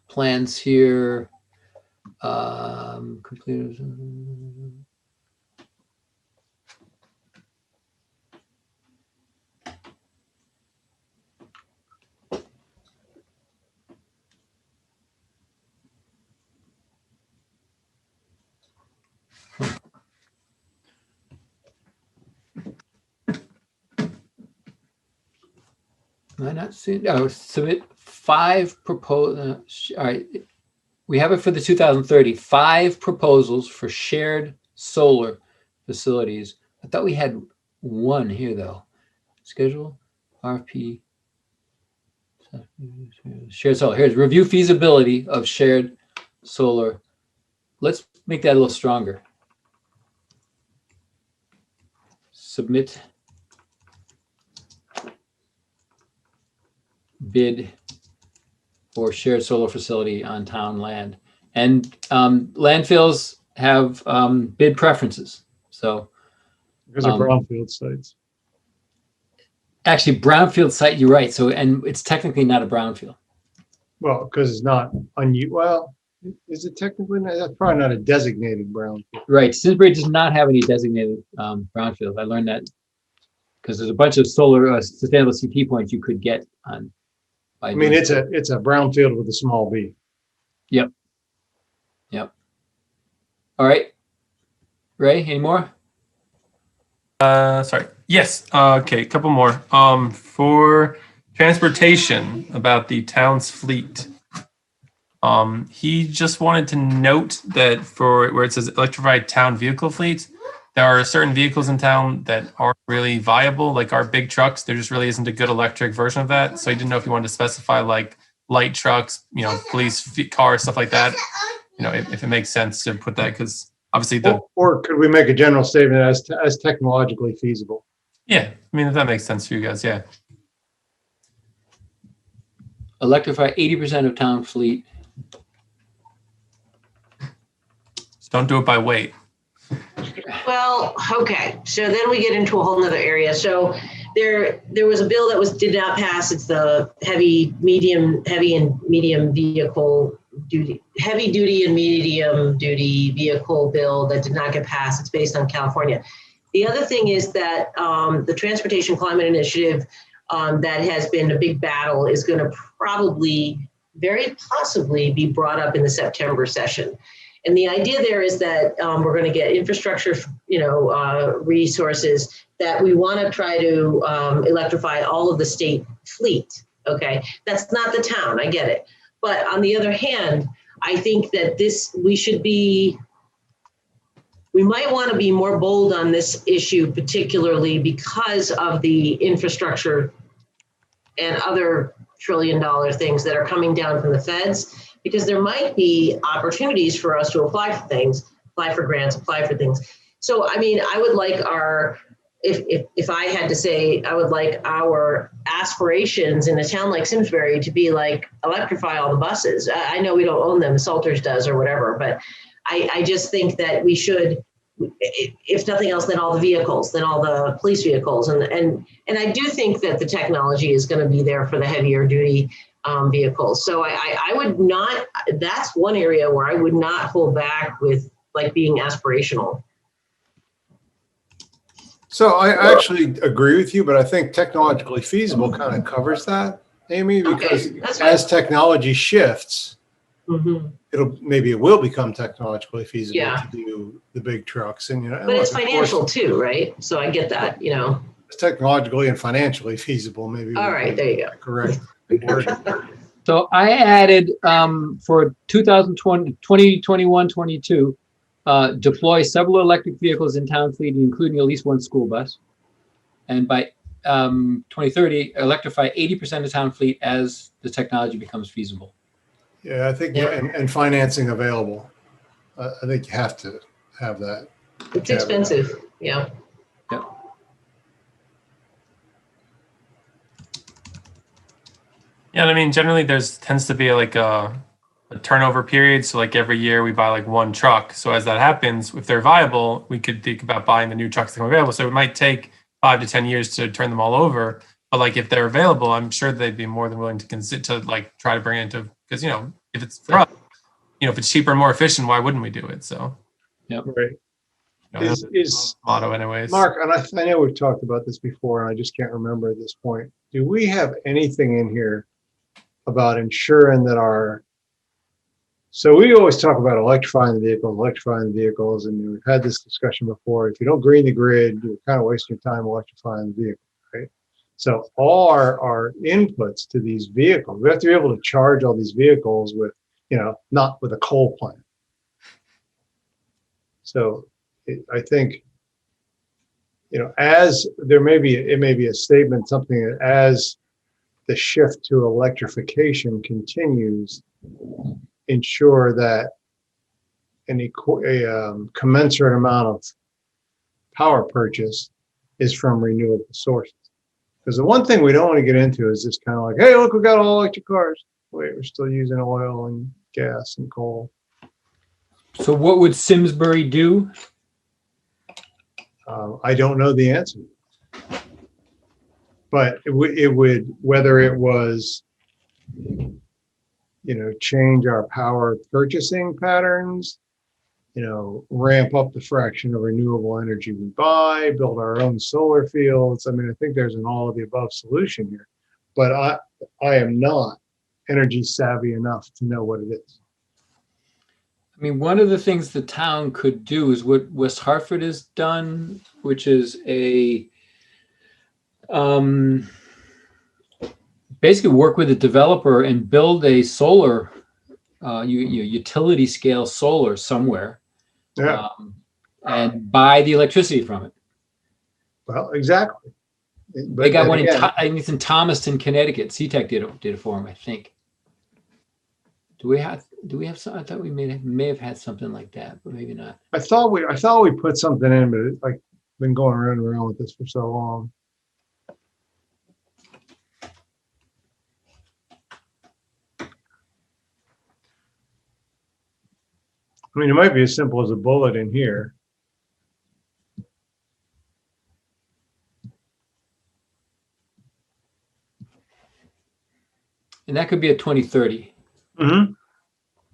plans here. Completed. Am I not seeing? Oh, submit 5 proposals. All right. We have it for the 2030. 5 proposals for shared solar facilities. I thought we had one here, though. Schedule, RFP, shared solar. Here's review feasibility of shared solar. Let's make that a little stronger. Submit bid for shared solar facility on town land. And landfills have bid preferences. So Because of brownfield sites. actually, brownfield site, you're right. So, and it's technically not a brownfield. Well, because it's not well, is it technically not? That's probably not a designated brownfield. Right. Simsbury does not have any designated brownfields. I learned that because there's a bunch of solar sustainable CT points you could get on. I mean, it's a brownfield with a small b. Yep. All right. Ray, any more? Sorry. Yes. Okay. A couple more. For transportation about the town's fleet. He just wanted to note that for where it says electrified town vehicle fleet, there are certain vehicles in town that aren't really viable, like our big trucks. There just really isn't a good electric version of that. So he didn't know if you wanted to specify like light trucks, police cars, stuff like that. If it makes sense to put that, because obviously or could we make a general statement as technologically feasible? Yeah, I mean, if that makes sense for you guys, yeah. Electrify 80% of town fleet. Just don't do it by weight. Well, okay. So then we get into a whole nother area. So there was a bill that did not pass. It's the heavy and medium vehicle duty, heavy duty and medium duty vehicle bill that did not get passed. It's based on California. The other thing is that the Transportation Climate Initiative that has been a big battle is going to probably, very possibly, be brought up in the September session. And the idea there is that we're going to get infrastructure, resources that we want to try to electrify all of the state fleet. Okay, that's not the town. I get it. But on the other hand, I think that we might want to be more bold on this issue, particularly because of the infrastructure and other trillion-dollar things that are coming down from the feds, because there might be opportunities for us to apply for things, apply for grants, apply for things. So, I mean, I would like if I had to say, I would like our aspirations in a town like Simsbury to be like, electrify all the buses. I know we don't own them, Salters does or whatever, but I just think that we should if nothing else, then all the vehicles, then all the police vehicles. And I do think that the technology is going to be there for the heavier duty vehicles. So I would not, that's one area where I would not hold back with like being aspirational. So I actually agree with you, but I think technologically feasible kind of covers that, Amy, because Okay, that's fine. as technology shifts, Mhm. maybe it will become technologically feasible Yeah. to do the big trucks, and But it's look, of financial course, too, right? So I get that, you know. it's technologically and financially feasible. Maybe All right, there you go. correct word. So I added for 2020, 2021, 22, deploy several electric vehicles in town fleet, including at least one school bus. And by 2030, electrify 80% of town fleet as the technology becomes feasible. Yeah, I think Yeah. and financing available. I think you have to have that. It's expensive. Yeah. Yeah, I mean, generally tends to be like a turnover period. So like every year we buy like one truck. So as that happens, if they're viable, we could think about buying the new trucks that come available. So it might take 5 to 10 years to turn them all over. But like if they're available, I'm sure they'd be more than willing to consider to like try to bring it into, because you know, if it's for us, you know, if it's cheaper and more efficient, why wouldn't we do it? So Right. you know, that's Is the motto anyways. Mark, and I know we've talked about this before, and I just can't remember at this point. Do we have anything in here about ensuring that so we always talk about electrifying the vehicles, and we've had this discussion before. If you don't green the grid, you're kind of wasting your time electrifying the vehicle, right? So all our inputs to these vehicles, we have to be able to charge all these vehicles with, not with a coal plant. So I think, as it may be a statement, something that as the shift to electrification continues, ensure that a commensurate amount of power purchase is from renewable sources. Because the one thing we don't want to get into is just kind of like, hey, look, we got all electric cars. Wait, we're still using oil and gas and coal. So what would Simsbury do? I don't know the answer. But it would, whether it was, change our power purchasing patterns, ramp up the fraction of renewable energy we buy, build our own solar fields. I mean, I think there's an all of the above solution here, but I am not energy savvy enough to know what it is. I mean, one of the things the town could do is what West Hartford has done, which is basically work with a developer and build a solar, utility scale solar somewhere. Yeah. And buy the electricity from it. Well, exactly. But they got one again, I think it's in Thomaston, Connecticut. CTEC did it for them, I think. Do we have some? I thought we may have had something like that, but maybe not. I thought we put something in, but it's like been going around and around with this for so long. I mean, it might be as simple as a bullet in here. And that could be a 2030. Mm-hmm.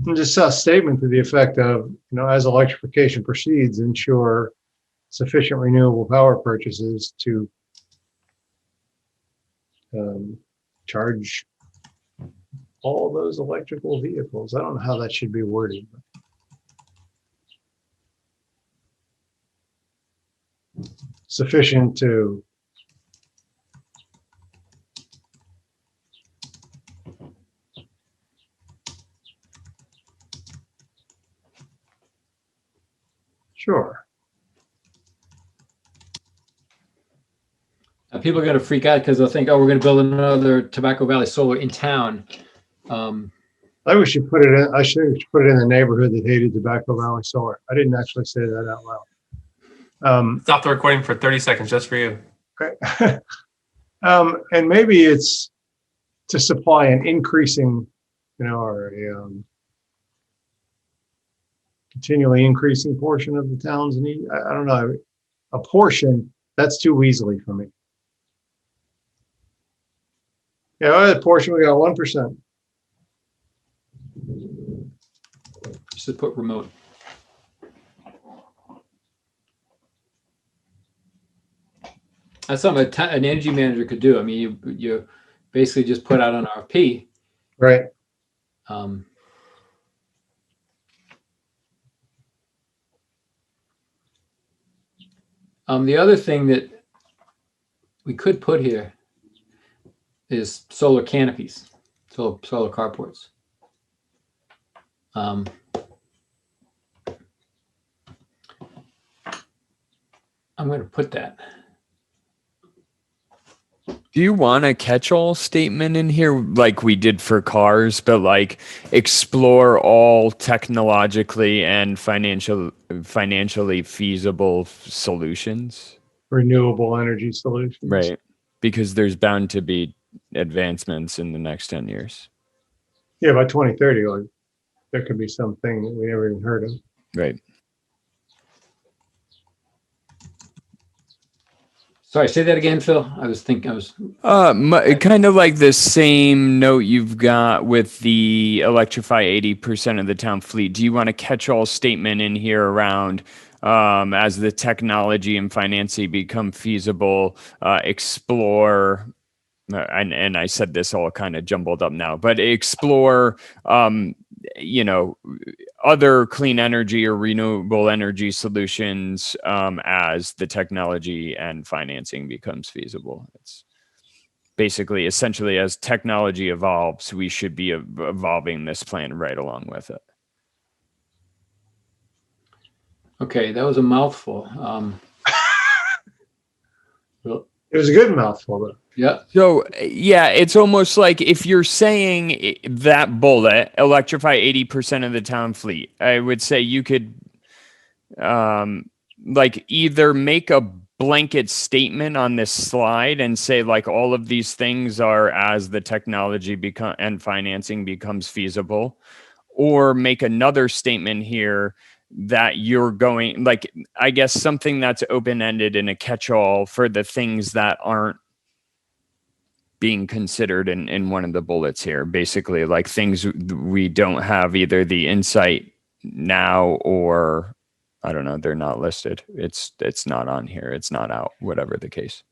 And just a statement to the effect of, as electrification proceeds, ensure sufficient renewable power purchases to charge all those electrical vehicles. I don't know how that should be worded. Sufficient to sure. People are going to freak out because they'll think, oh, we're going to build another Tobacco Valley solar in town. I should put it in. I should put it in the neighborhood that hated Tobacco Valley Solar. I didn't actually say that out loud. Stop the recording for 30 seconds just for you. Okay. And maybe it's to supply an increasing, or continually increasing portion of the town's need. I don't know. A portion, that's too easily for me. Yeah, a portion, we got 1%. Just put remote. That's something an energy manager could do. I mean, you basically just put out an RFP. Right. The other thing that we could put here is solar canopies, solar carports. I'm going to put that. Do you want a catch-all statement in here like we did for cars, but like explore all technologically and financially feasible solutions? Renewable energy solutions. Right. Because there's bound to be advancements in the next 10 years. Yeah, by 2030, like, there could be something that we never even heard of. Right. Sorry, say that again, Phil. Kind of like the same note you've got with the electrify 80% of the town fleet. Do you want a catch-all statement in here around as the technology and financing become feasible, explore, and I said this all kind of jumbled up now, but explore, other clean energy or renewable energy solutions as the technology and financing becomes feasible. It's basically, essentially, as technology evolves, we should be evolving this plan right along with it. Okay, that was a mouthful. It was a good mouthful, though. Yeah. So, yeah, it's almost like if you're saying that bullet, electrify 80% of the town fleet, I would say you could like either make a blanket statement on this slide and say like all of these things are as the technology and financing becomes feasible, or make another statement here that you're going, like, I guess something that's open-ended in a catch-all for the things that aren't being considered in one of the bullets here. Basically, like things we don't have either the insight now or, I don't know, they're not listed. It's not on here. It's not out, whatever the case.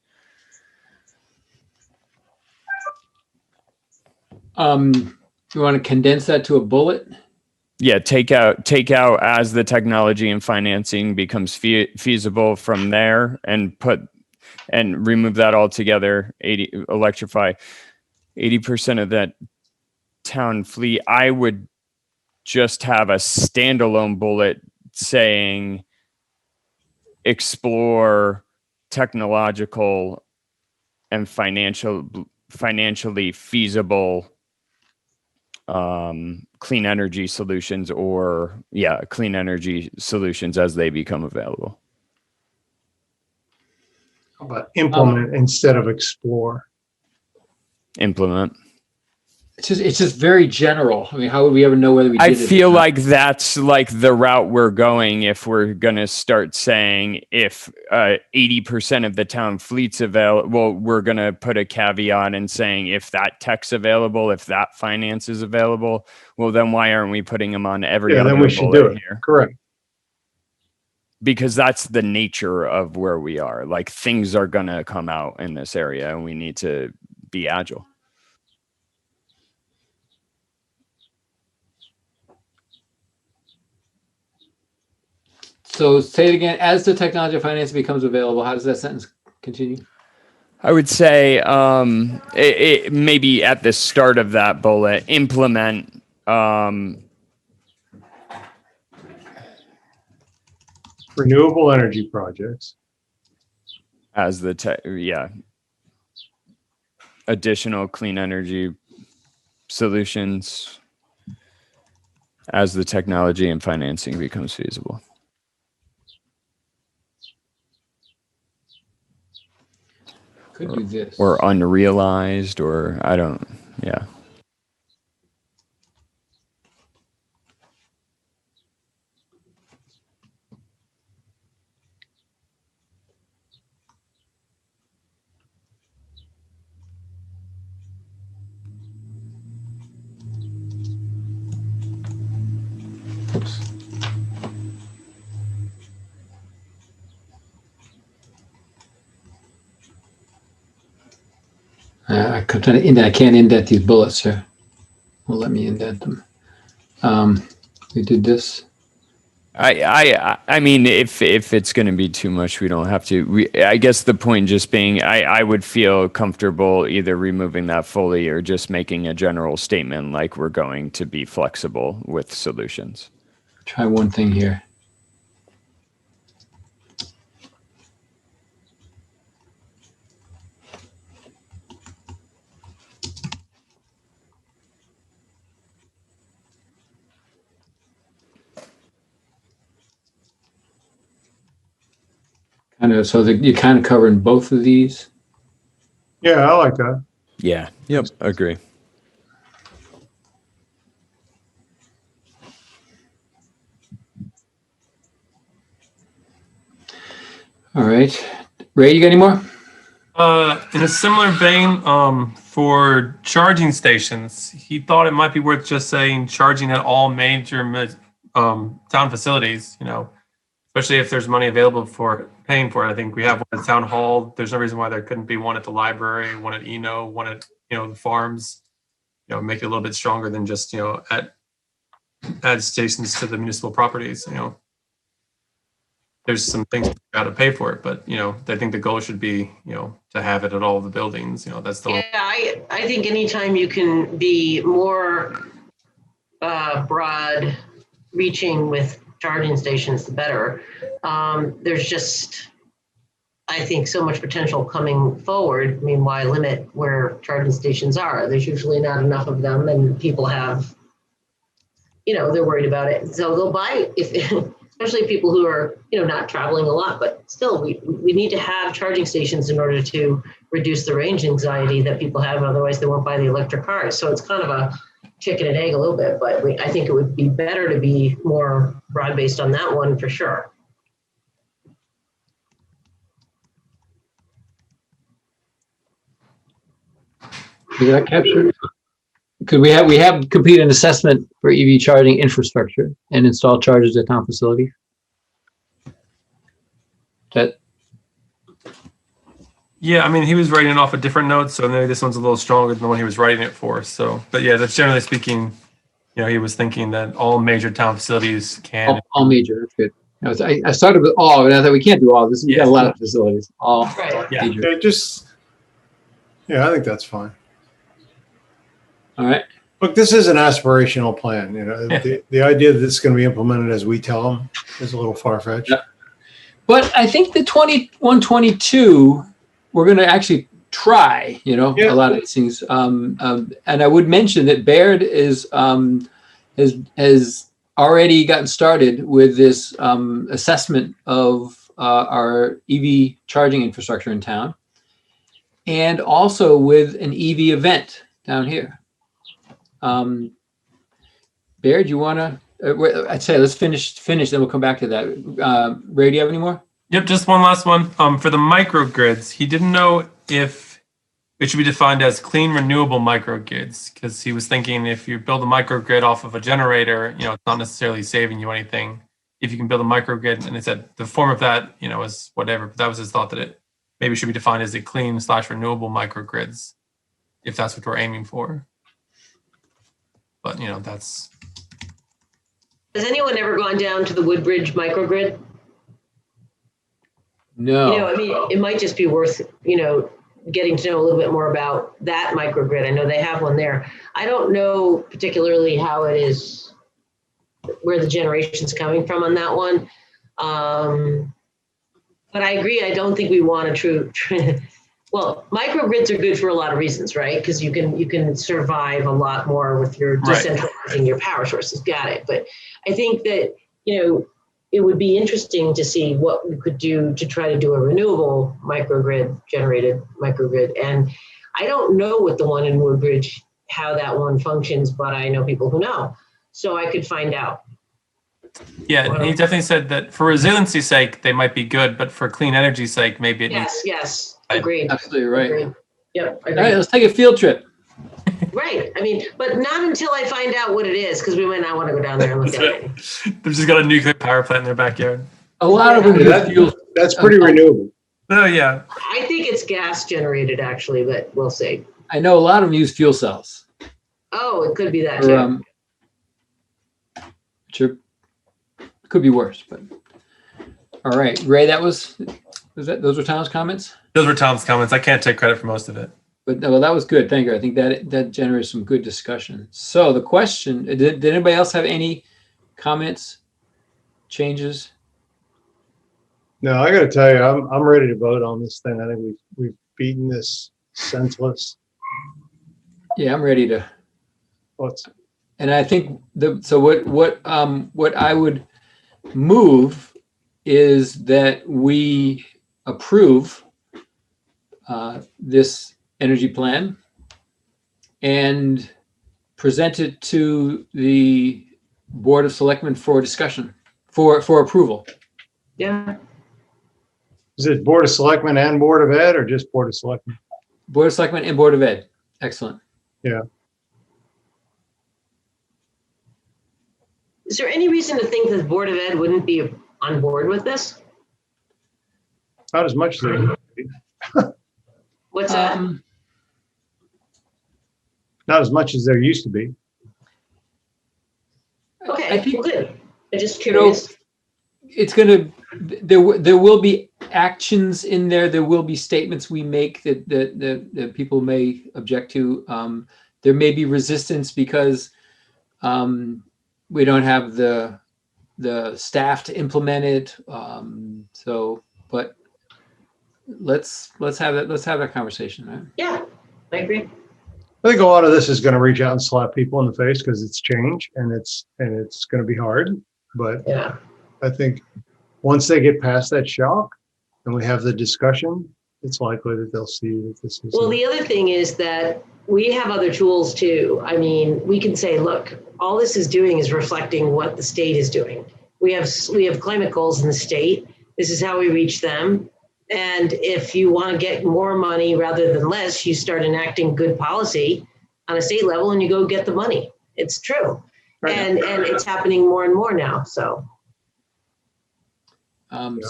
You want to condense that to a bullet? Yeah, take out as the technology and financing becomes feasible from there, and remove that altogether. Electrify 80% of that town fleet. I would just have a standalone bullet saying explore technological and financially feasible clean energy solutions, or clean energy solutions as they become available. How about implement instead of explore? Implement. It's just very general. I mean, how would we ever know whether we did I it? feel like that's like the route we're going if we're going to start saying if 80% of the town fleet's available. Well, we're going to put a caveat in saying if that tech's available, if that finance is available, well, then why aren't we putting them on every other then we should bullet do it. here? Correct. Because that's the nature of where we are. Like things are going to come out in this area and we need to be agile. So say it again. As the technology and finance becomes available, how does that sentence continue? I would say it maybe at the start of that bullet, implement Renewable energy projects. as the additional clean energy solutions as the technology and financing becomes feasible. Could do this. Or unrealized, or I don't, yeah. Whoops. I'm trying to indent. I can't indent these bullets here. Won't let me indent them. We did this. I mean, if it's going to be too much, we don't have to. I guess the point just being, I would feel comfortable either removing that fully or just making a general statement like we're going to be flexible with solutions. Try one thing here. Kind of, so you're kind of covering both of these. Yeah, I like that. Yeah. Yep. Agree. All right. Ray, you got any more? In a similar vein, for charging stations, he thought it might be worth just saying charging at all major town facilities, especially if there's money available for paying for it. I think we have one at Town Hall. There's no reason why there couldn't be one at the library, one at Eno, one at, the farms, make it a little bit stronger than just, add stations to the municipal properties, There's some things you got to pay for it, but, I think the goal should be, to have it at all the buildings, that's the Yeah, I think anytime you can be more broad reaching with charging stations, the better. There's just, I think, so much potential coming forward. I mean, why limit where charging stations are? There's usually not enough of them, and people have, they're worried about it. So they'll buy, especially people who are, not traveling a lot, but still, we need to have charging stations in order to reduce the range anxiety that people have. Otherwise, they won't buy the electric cars. So it's kind of a chicken and egg a little bit, but I think it would be better to be more broad-based on that one for sure. Is that captured? Because we have completed an assessment for EV charging infrastructure and install chargers at town facility. That Yeah, I mean, he was writing off a different note, so maybe this one's a little stronger than the one he was writing it for. So, but yeah, that's generally speaking, he was thinking that all major town facilities can. all major. That's good. I started with all, and I thought we can't do all this. We got a lot of facilities. All Right. Yeah. major. I think that's fine. All right. Look, this is an aspirational plan. The idea that it's going to be implemented as we tell them is a little far-fetched. Yeah. But I think the 21-22, we're going to actually try, a lot of these things. And I would mention that Baird has already gotten started with this assessment of our EV charging infrastructure in town, and also with an EV event down here. Baird, you want to? I'd say let's finish, then we'll come back to that. Ray, do you have any more? Yep, just one last one. For the microgrids, he didn't know if it should be defined as clean, renewable microgrids, because he was thinking if you build a microgrid off of a generator, it's not necessarily saving you anything. If you can build a microgrid, and it said the form of that, is whatever, but that was his thought, that it maybe should be defined as a clean/renewable microgrids, if that's what we're aiming for. But, that's... Has anyone ever gone down to the Woodbridge microgrid? No. I mean, it might just be worth, getting to know a little bit more about that microgrid. I know they have one there. I don't know particularly how it is, where the generation's coming from on that one. But I agree. I don't think we want a true well, microgrids are good for a lot of reasons, right? Because you can survive a lot more with your decentralizing your power sources. Got it. But I think that, it would be interesting to see what we could do to try to do a renewable generated microgrid. And I don't know what the one in Woodbridge, how that one functions, but I know people who know. So I could find out. Yeah, and he definitely said that for resiliency's sake, they might be good, but for clean energy's sake, maybe it needs. Yes, agreed. Absolutely right. Agreed. Yep, All right, let's take a field trip. Right. I mean, but not until I find out what it is, because we might not want to go down there and look at it. They've just got a nuclear power plant in their backyard. A lot of them Yeah, use fuel. That's pretty Oh. renewable. Oh yeah. I think it's gas generated actually, but we'll see. I know a lot of them use fuel cells. Oh, it could be that Or, too. sure, could be worse, but all right, Ray, those were Tom's comments. Those were Tom's comments. I can't take credit for most of it. But no, well, that was good. Thank you. I think that generates some good discussion. So the question: Did anybody else have any comments, changes? No, I got to tell you, I'm ready to vote on this thing. I think we've beaten this senseless. Yeah, I'm ready to. What's And I think what I would move is that we approve this energy plan and present it to the Board of Selectmen for discussion, for approval. Yeah. is it Board of Selectmen and Board of Ed, or just Board of Selectmen? Board of Selectmen and Board of Ed. Excellent. Is there any reason to think that the Board of Ed wouldn't be on board with this? Not as much as they used to be. What's that? Not as much as there used to be. Okay, I think, well, good. I'm just you know, curious. it's gonna, there will be actions in there. There will be statements we make that people may object to. There may be resistance because we don't have the staff to implement it. But let's have that conversation, right? Yeah, I agree. I think a lot of this is going to reach out and slap people in the face because it's change and it's going to be hard. But Yeah. I think once they get past that shock and we have the discussion, it's likely that they'll see that this is. Well, the other thing is that we have other tools too. I mean, we can say, look, all this is doing is reflecting what the state is doing. We have climate goals in the state. This is how we reach them. And if you want to get more money rather than less, you start enacting good policy on a state level and you go get the money. It's true. Right. And it's happening more and more now. So.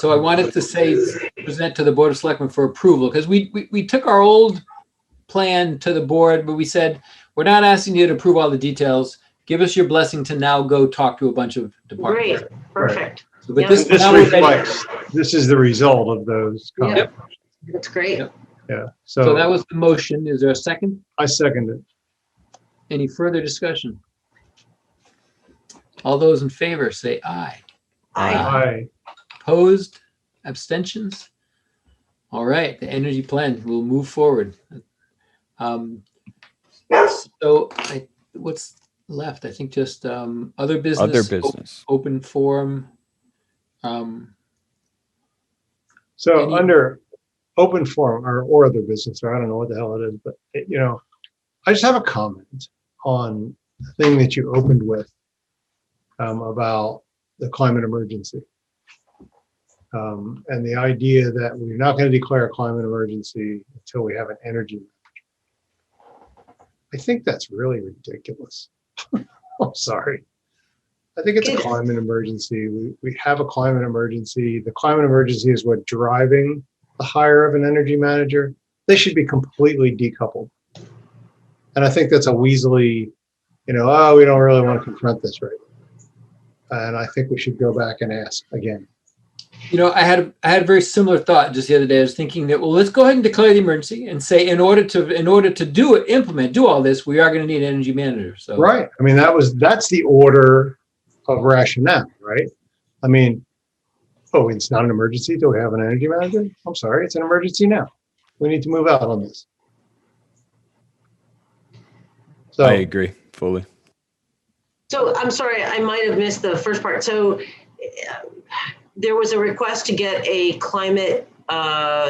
So I wanted to say, present to the Board of Selectmen for approval, because we took our old plan to the board, but we said, we're not asking you to approve all the details. Give us your blessing to now go talk to a bunch of departments. Great, perfect. So, but Yeah. this, This now we're ready. reflects, this is the result of those Yep. comments. That's great. Yep. Yeah. So that was the motion. Is there a second? I second it. Any further discussion? All those in favor say aye. Aye. Opposed? Abstentions? All right, the energy plan will move forward. What's left? I think just other business. Other business. Open forum. So Any- under open forum or other business, or I don't know what the hell it is, but I just have a comment on the thing that you opened with about the climate emergency. And the idea that we're not going to declare a climate emergency until we have an energy manager. I think that's really ridiculous. I'm sorry. I think it's a climate emergency. We have a climate emergency. The climate emergency is what driving the hire of an energy manager. They should be completely decoupled. And I think that's a weaselly, we don't really want to confront this right now. And I think we should go back and ask again. I had a very similar thought just the other day. I was thinking that, well, let's go ahead and declare the emergency and say, in order to do all this, we are going to need an energy manager. So Right. I mean, that's the order of rationale, right? I mean, it's not an emergency till we have an energy manager? I'm sorry, it's an emergency now. We need to move out on this. So I agree fully. So I'm sorry, I might have missed the first part. So there was a request to get a climate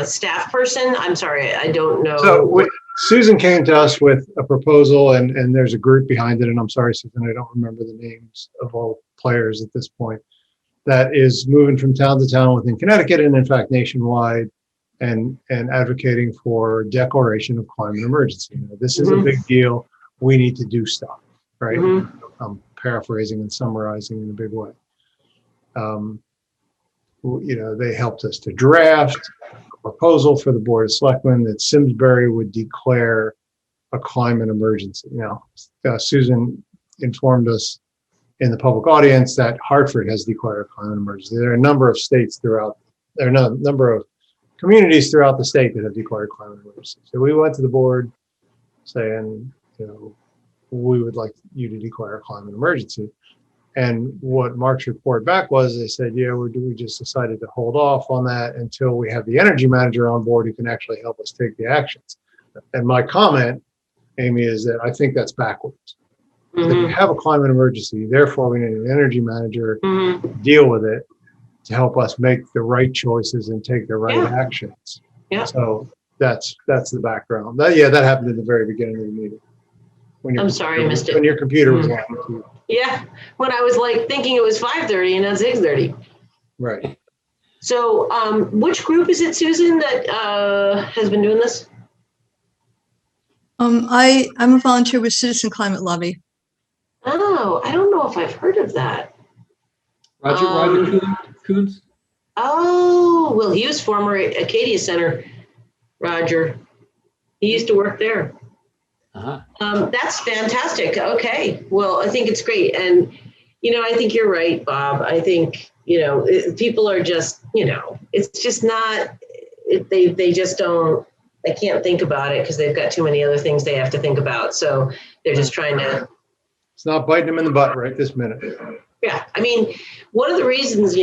staff person. I'm sorry, I don't know. So Susan came to us with a proposal and there's a group behind it. And I'm sorry, Susan, I don't remember the names of all players at this point. That is moving from town to town within Connecticut and in fact nationwide and advocating for declaration of climate emergency. This is a big deal. we need to do stuff, right? Mhm. I'm paraphrasing and summarizing in a big way. They helped us to draft a proposal for the Board of Selectmen that Simsbury would declare a climate emergency. Susan informed us in the public audience that Hartford has declared a climate emergency. There are a number of communities throughout the state that have declared climate emergency. So we went to the board saying, we would like you to declare a climate emergency. And what Mark's report back was, they said, we just decided to hold off on that until we have the energy manager on board who can actually help us take the actions. And my comment, Amy, is that I think that's backwards. If we have a climate emergency, therefore we need an energy manager to deal with it to help us make the right choices and take the right actions. Yeah. So that's the background. That happened in the very beginning of the meeting. I'm sorry I missed it. When your computer was on. Yeah, when I was like thinking it was 5:30 and it's 6:30. Right. So which group is it, Susan, that has been doing this? I'm a volunteer with Citizen Climate Lobby. Oh, I don't know if I've heard of that. Roger Coons? Oh, well, he was former Acadia Center, Roger. He used to work there. That's fantastic. Okay. Well, I think it's great. And, I think you're right, Bob. I think, people are just, it's just not, they just don't, they can't think about it because they've got too many other things they have to think about. So they're just trying to. It's not biting them in the butt right this minute. Yeah. I mean, one of the reasons,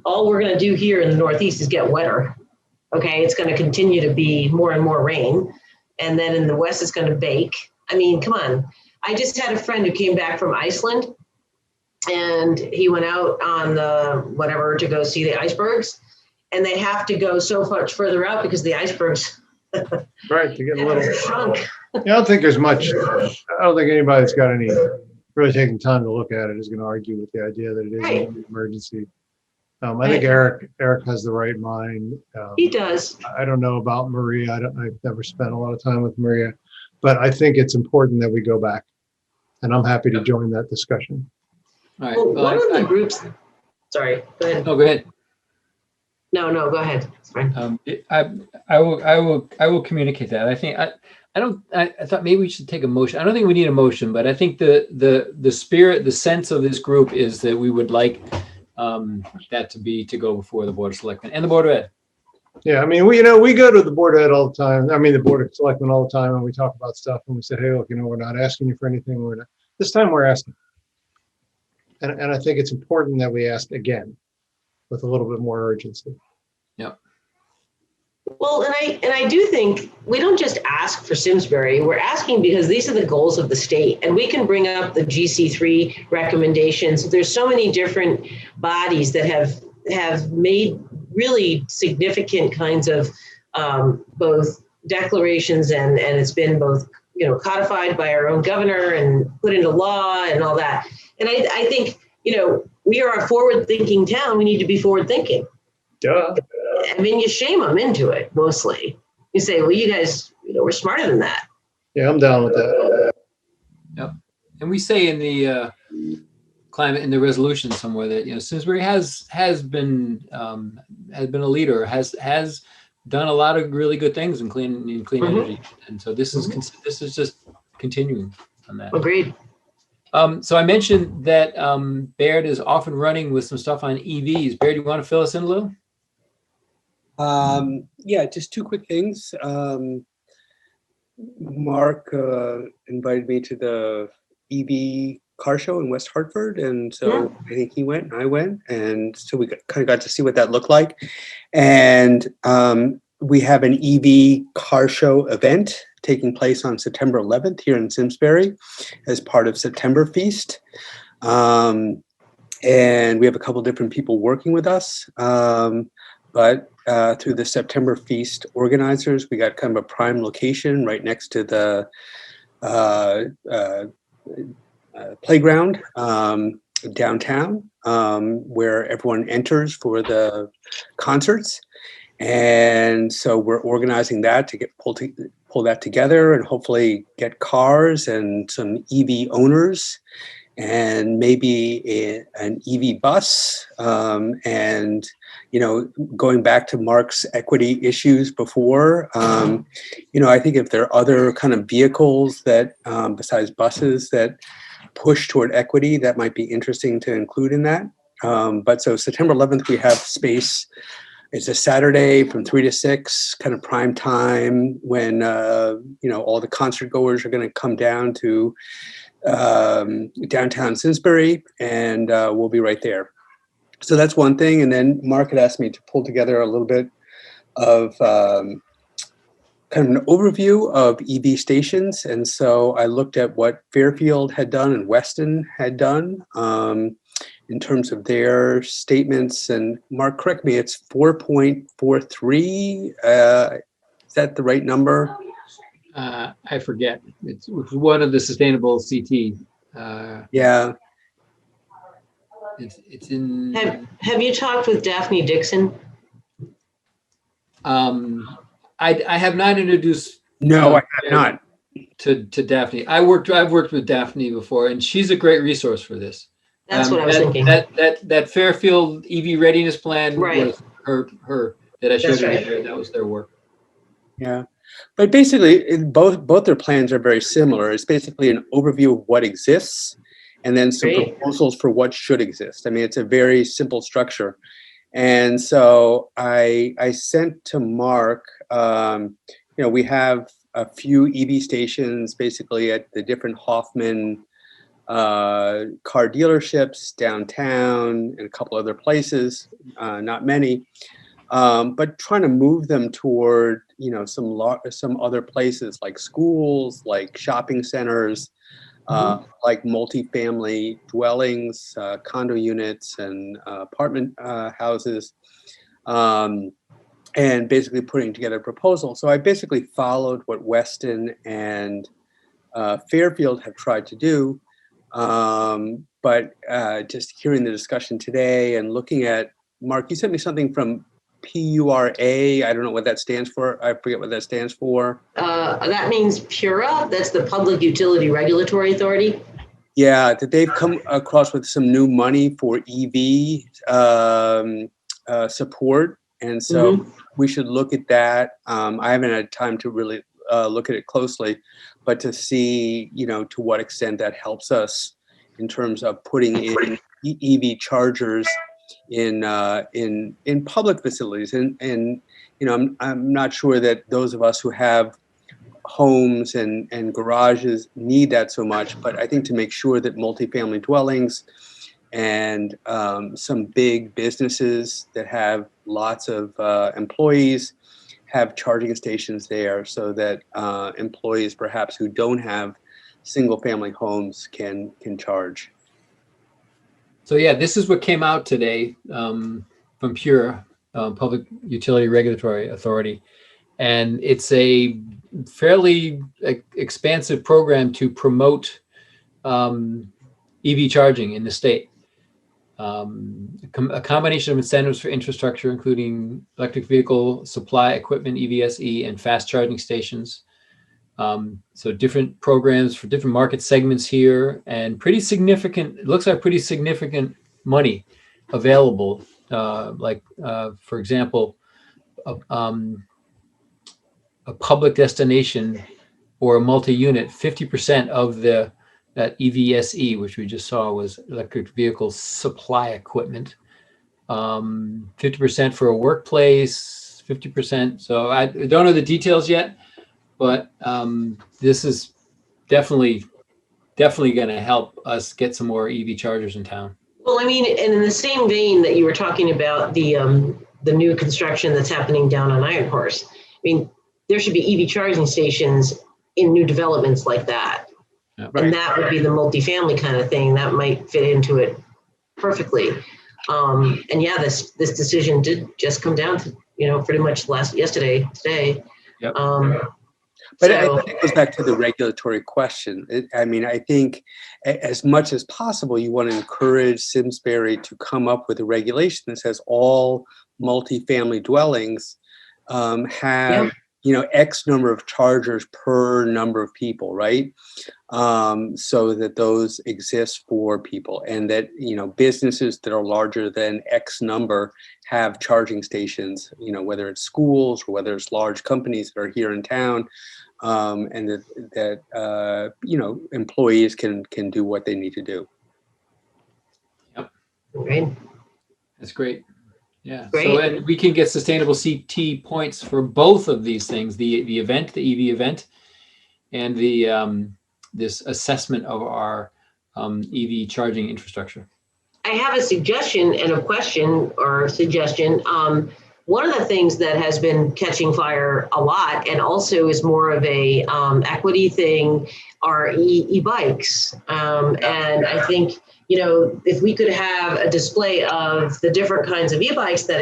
all we're going to do here in the Northeast is get wetter. Okay. It's going to continue to be more and more rain. And then in the West, it's going to bake. I mean, come on. I just had a friend who came back from Iceland and he went out on the whatever to go see the icebergs, and they have to go so much further out because the icebergs right to get a little shrunk. I don't think there's much. I don't think anybody that's got any really taking time to look at it is going to argue with the idea that it is an emergency. I think Eric has the right mind. He does. I don't know about Maria. I've never spent a lot of time with Maria, but I think it's important that we go back, and I'm happy to join that discussion. All right. Well, one of the groups. Sorry. Go ahead. No, go ahead. No, go ahead. It's fine. I will communicate that. I think I thought maybe we should take a motion. I don't think we need a motion, but I think the spirit, the sense of this group is that we would like that to go before the Board of Selectmen and the Board of Ed. Yeah, I mean, we go to the Board of Ed all the time. I mean, the Board of Selectmen all the time, and we talk about stuff, and we say, hey, look, we're not asking you for anything. This time we're asking. And I think it's important that we ask again with a little bit more urgency. Yep. Well, and I do think we don't just ask for Simsbury. We're asking because these are the goals of the state, and we can bring up the GC3 recommendations. There's so many different bodies that have made really significant kinds of both declarations and it's been both codified by our own governor and put into law and all that. And I think we are a forward-thinking town. We need to be forward-thinking. Duh. I mean, you shame them into it mostly. You say, well, you guys, we're smarter than that. Yeah, I'm down with that. Yep. And we say in the climate in the resolution somewhere that Simsbury has been a leader, has done a lot of really good things in clean energy, and so this is just continuing on that. Agreed. So I mentioned that Baird is off and running with some stuff on EVs. Baird, you want to fill us in a little? Yeah, just two quick things. Mark invited me to the EV car show in West Hartford, and so I think he went and I went, and so we kind of got to see what that looked like. And we have an EV car show event taking place on September 11th here in Simsbury as part of September Feast. And we have a couple different people working with us, but through the September Feast organizers, we got kind of a prime location right next to the playground downtown, where everyone enters for the concerts. And so we're organizing that to get pull pull that together and hopefully get cars and some EV owners and maybe an EV bus. And, you know, going back to Mark's equity issues before, you know, I think if there are other kind of vehicles that, besides buses, that push toward equity, that might be interesting to include in that. But so September 11th, we have space. It's a Saturday from 3 to 6, kind of prime time when, you know, all the concert goers are going to come down to downtown Simsbury, and we'll be right there. So that's one thing. And then Mark had asked me to pull together a little bit of kind of an overview of EV stations. And so I looked at what Fairfield had done and Weston had done in terms of their statements. And Mark, correct me, it's 4.43. Is that the right number? I forget. It's one of the sustainable CT. Yeah. It's in. Have you talked with Daphne Dixon? I have not introduced. No, I have not. To Daphne. I've worked with Daphne before, and she's a great resource for this. That's what I was thinking. That Fairfield EV readiness plan Right. was her that I showed That's you right. there. That was their work. Yeah. But basically, both their plans are very similar. It's basically an overview of what exists and then some Great. proposals for what should exist. I mean, it's a very simple structure. And so I sent to Mark, you know, we have a few EV stations basically at the different Hoffman car dealerships downtown and a couple other places, not many, but trying to move them toward, you know, some other places like schools, like shopping centers, like multifamily dwellings, condo units, and apartment houses, and basically putting together a proposal. So I basically followed what Weston and Fairfield have tried to do, but just hearing the discussion today and looking at, Mark, you sent me something from PURA. I don't know what that stands for. I forget what that stands for. That means PURA. That's the Public Utility Regulatory Authority. Yeah, that they've come across with some new money for EV support. And so we should look at that. I haven't had time to really look at it closely, but to see, you know, to what extent that helps us in terms of putting in EV chargers in public facilities. And you know, I'm not sure that those of us who have homes and garages need that so much, but I think to make sure that multifamily dwellings and some big businesses that have lots of employees have charging stations there, so that employees perhaps who don't have single family homes can charge. So yeah, this is what came out today from PURA, Public Utility Regulatory Authority, and it's a fairly expansive program to promote EV charging in the state. A combination of incentives for infrastructure, including electric vehicle supply equipment, EVSE, and fast charging stations. So different programs for different market segments here, and pretty significant, it looks like pretty significant money available. For example, a public destination or a multi-unit, 50% of that EVSE, which we just saw, was electric vehicle supply equipment. 50% for a workplace, 50%. So I don't know the details yet, but this is definitely going to help us get some more EV chargers in town. Well, I mean, and in the same vein that you were talking about the new construction that's happening down on Iron Horse, I mean, there should be EV charging stations in new developments like that. Yeah, right. And that would be the multifamily kind of thing that might fit into it perfectly. And yeah, this decision did just come down to, you know, pretty much today. Yep. But I think it goes back to the regulatory question. I mean, I think as much as possible, you want to encourage Simsbury to come up with a regulation that says all multifamily dwellings have X number of chargers per number of people, right? So that those exist for people, and that, businesses that are larger than X number have charging stations, whether it's schools or whether it's large companies that are here in town, and that employees can do what they need to do. Right. That's great. Yeah. Great. So, and we can get sustainable CT points for both of these things: the event, the EV event, and the this assessment of our EV charging infrastructure. I have a suggestion and a question or suggestion. One of the things that has been catching fire a lot, and also is more of a equity thing, are e-bikes. And I think, if we could have a display of the different kinds of e-bikes that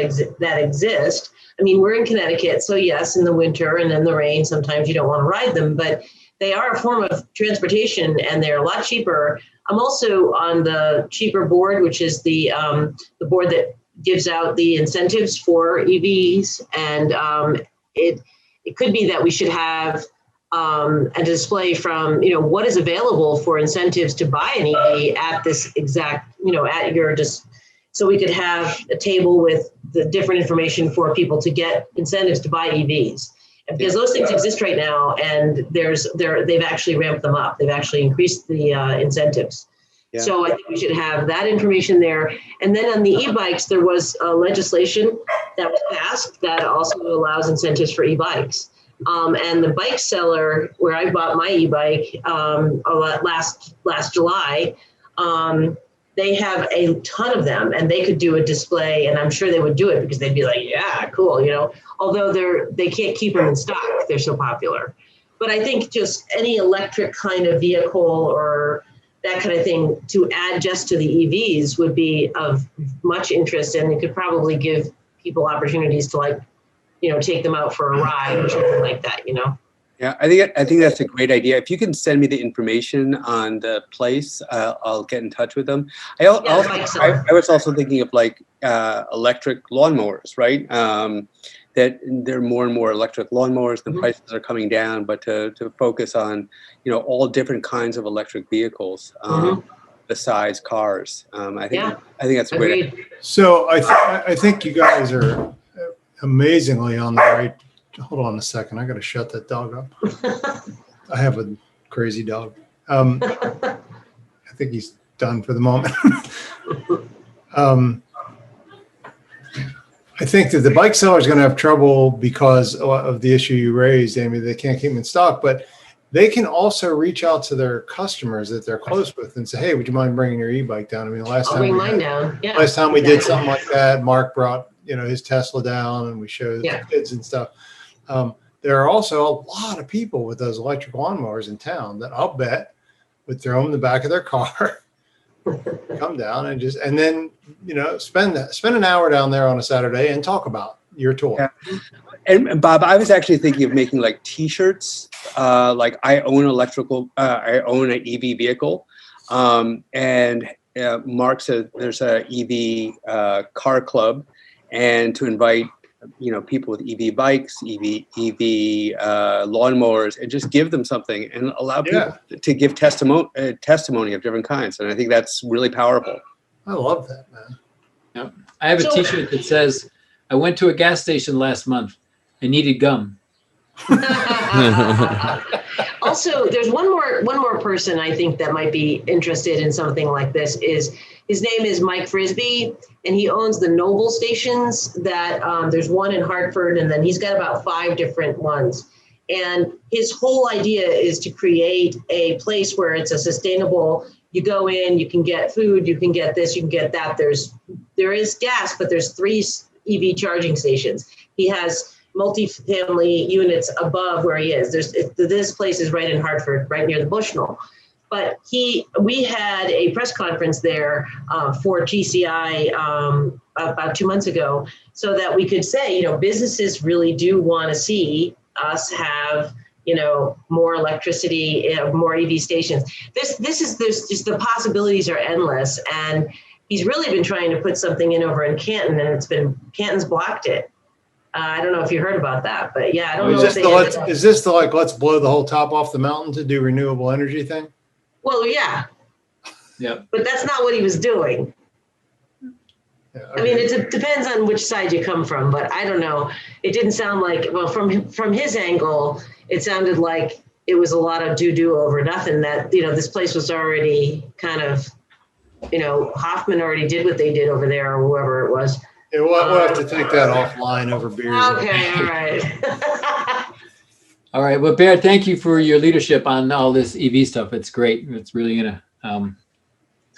exist. I mean, we're in Connecticut, so yes, in the winter and in the rain, sometimes you don't want to ride them, but they are a form of transportation and they're a lot cheaper. I'm also on the cheaper board, which is the board that gives out the incentives for EVs. And it could be that we should have a display from, what is available for incentives to buy an EV at this exact, at your so we could have a table with the different information for people to get incentives to buy EVs. Because those things exist right now, and they've actually ramped them up. They've actually increased the incentives. Yeah. So I think we should have that information there. And then on the e-bikes, there was legislation that was passed that also allows incentives for e-bikes. And the bike seller, where I bought my e-bike last July, they have a ton of them, and they could do a display, and I'm sure they would do it because they'd be like, yeah, cool, although they can't keep them in stock. They're so popular. But I think just any electric kind of vehicle or that kind of thing to add just to the EVs would be of much interest, and it could probably give people opportunities to take them out for a ride or something like that, Yeah, I think that's a great idea. If you can send me the information on the place, I'll get in touch with them. I was also thinking of electric lawnmowers, right? That there are more and more electric lawnmowers. The prices are coming down, but to focus on all different kinds of electric vehicles besides cars. I think that's a great idea. So I think you guys are amazingly on the right. Hold on a second. I got to shut that dog up. I have a crazy dog. I think he's done for the moment. I think that the bike seller is going to have trouble because of the issue you raised, Amy. They can't keep them in stock, but they can also reach out to their customers that they're close with and say, "Hey, would you mind bringing your e-bike down?" I mean, last time we did something like that, Mark brought his Tesla down, and we showed the kids and stuff. There are also a lot of people with those electric lawnmowers in town that I'll bet would throw them in the back of their car, come down and then spend an hour down there on a Saturday and talk about your tour. Yeah. And Bob, I was actually thinking of making T-shirts. I own an EV vehicle, and Mark said there's a EV car club, and to invite people with EV bikes, EV lawnmowers, and just give them something and allow people to give testimony of different kinds. And I think that's really powerful. I love that, man. Yep. I have a T-shirt that says, "I went to a gas station last month. I needed gum." Also, there's one more person I think that might be interested in something like this. His name is Mike Frisbee, and he owns the Noble stations. That there's one in Hartford, and then he's got about 5 different ones. And his whole idea is to create a place where it's a sustainable. You go in, you can get food, you can get this, you can get that. There is gas, but there's 3 EV charging stations. He has multifamily units above where he is. This place is right in Hartford, right near the Bushnell. But we had a press conference there for GCI about 2 months ago, so that we could say, businesses really do want to see us have, more electricity, more EV stations. There's just the possibilities are endless, and he's really been trying to put something in over in Canton, and Canton's blocked it. I don't know if you heard about that, but yeah, I don't Is know if this they. the let's blow the whole top off the mountain to do renewable energy thing? Well, yeah, Yep. but that's not what he was doing. Yeah, I mean, okay. it depends on which side you come from, but I don't know. It didn't sound like, well, from his angle, it sounded like it was a lot of do over nothing, that, this place was already kind of, Hoffman already did what they did over there, or whoever it was. Yeah, we'll have to take that offline over beers. Okay, all right. All right. Well, Bear, thank you for your leadership on all this EV stuff. It's great. It's really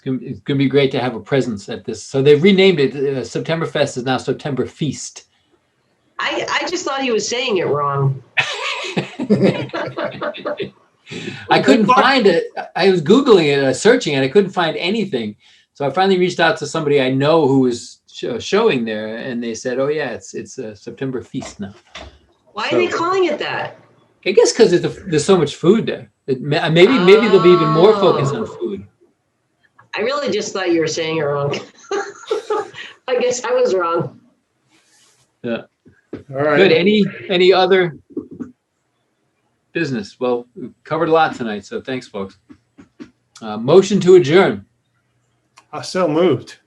it's gonna be great to have a presence at this. So they've renamed it. Septemberfest is now September Feast. I just thought he was saying it wrong. I couldn't find it. I was Googling it, searching it. I couldn't find anything. So I finally reached out to somebody I know who was showing there, and they said, "Oh yeah, it's September Feast now." Why are they calling it that? I guess because there's so much food there. Maybe they'll be even more focused on food. I really just thought you were saying it wrong. I guess I was wrong. Yeah. All right. Good. Any other business? Well, we covered a lot tonight, so thanks, folks. Motion to adjourn. So moved.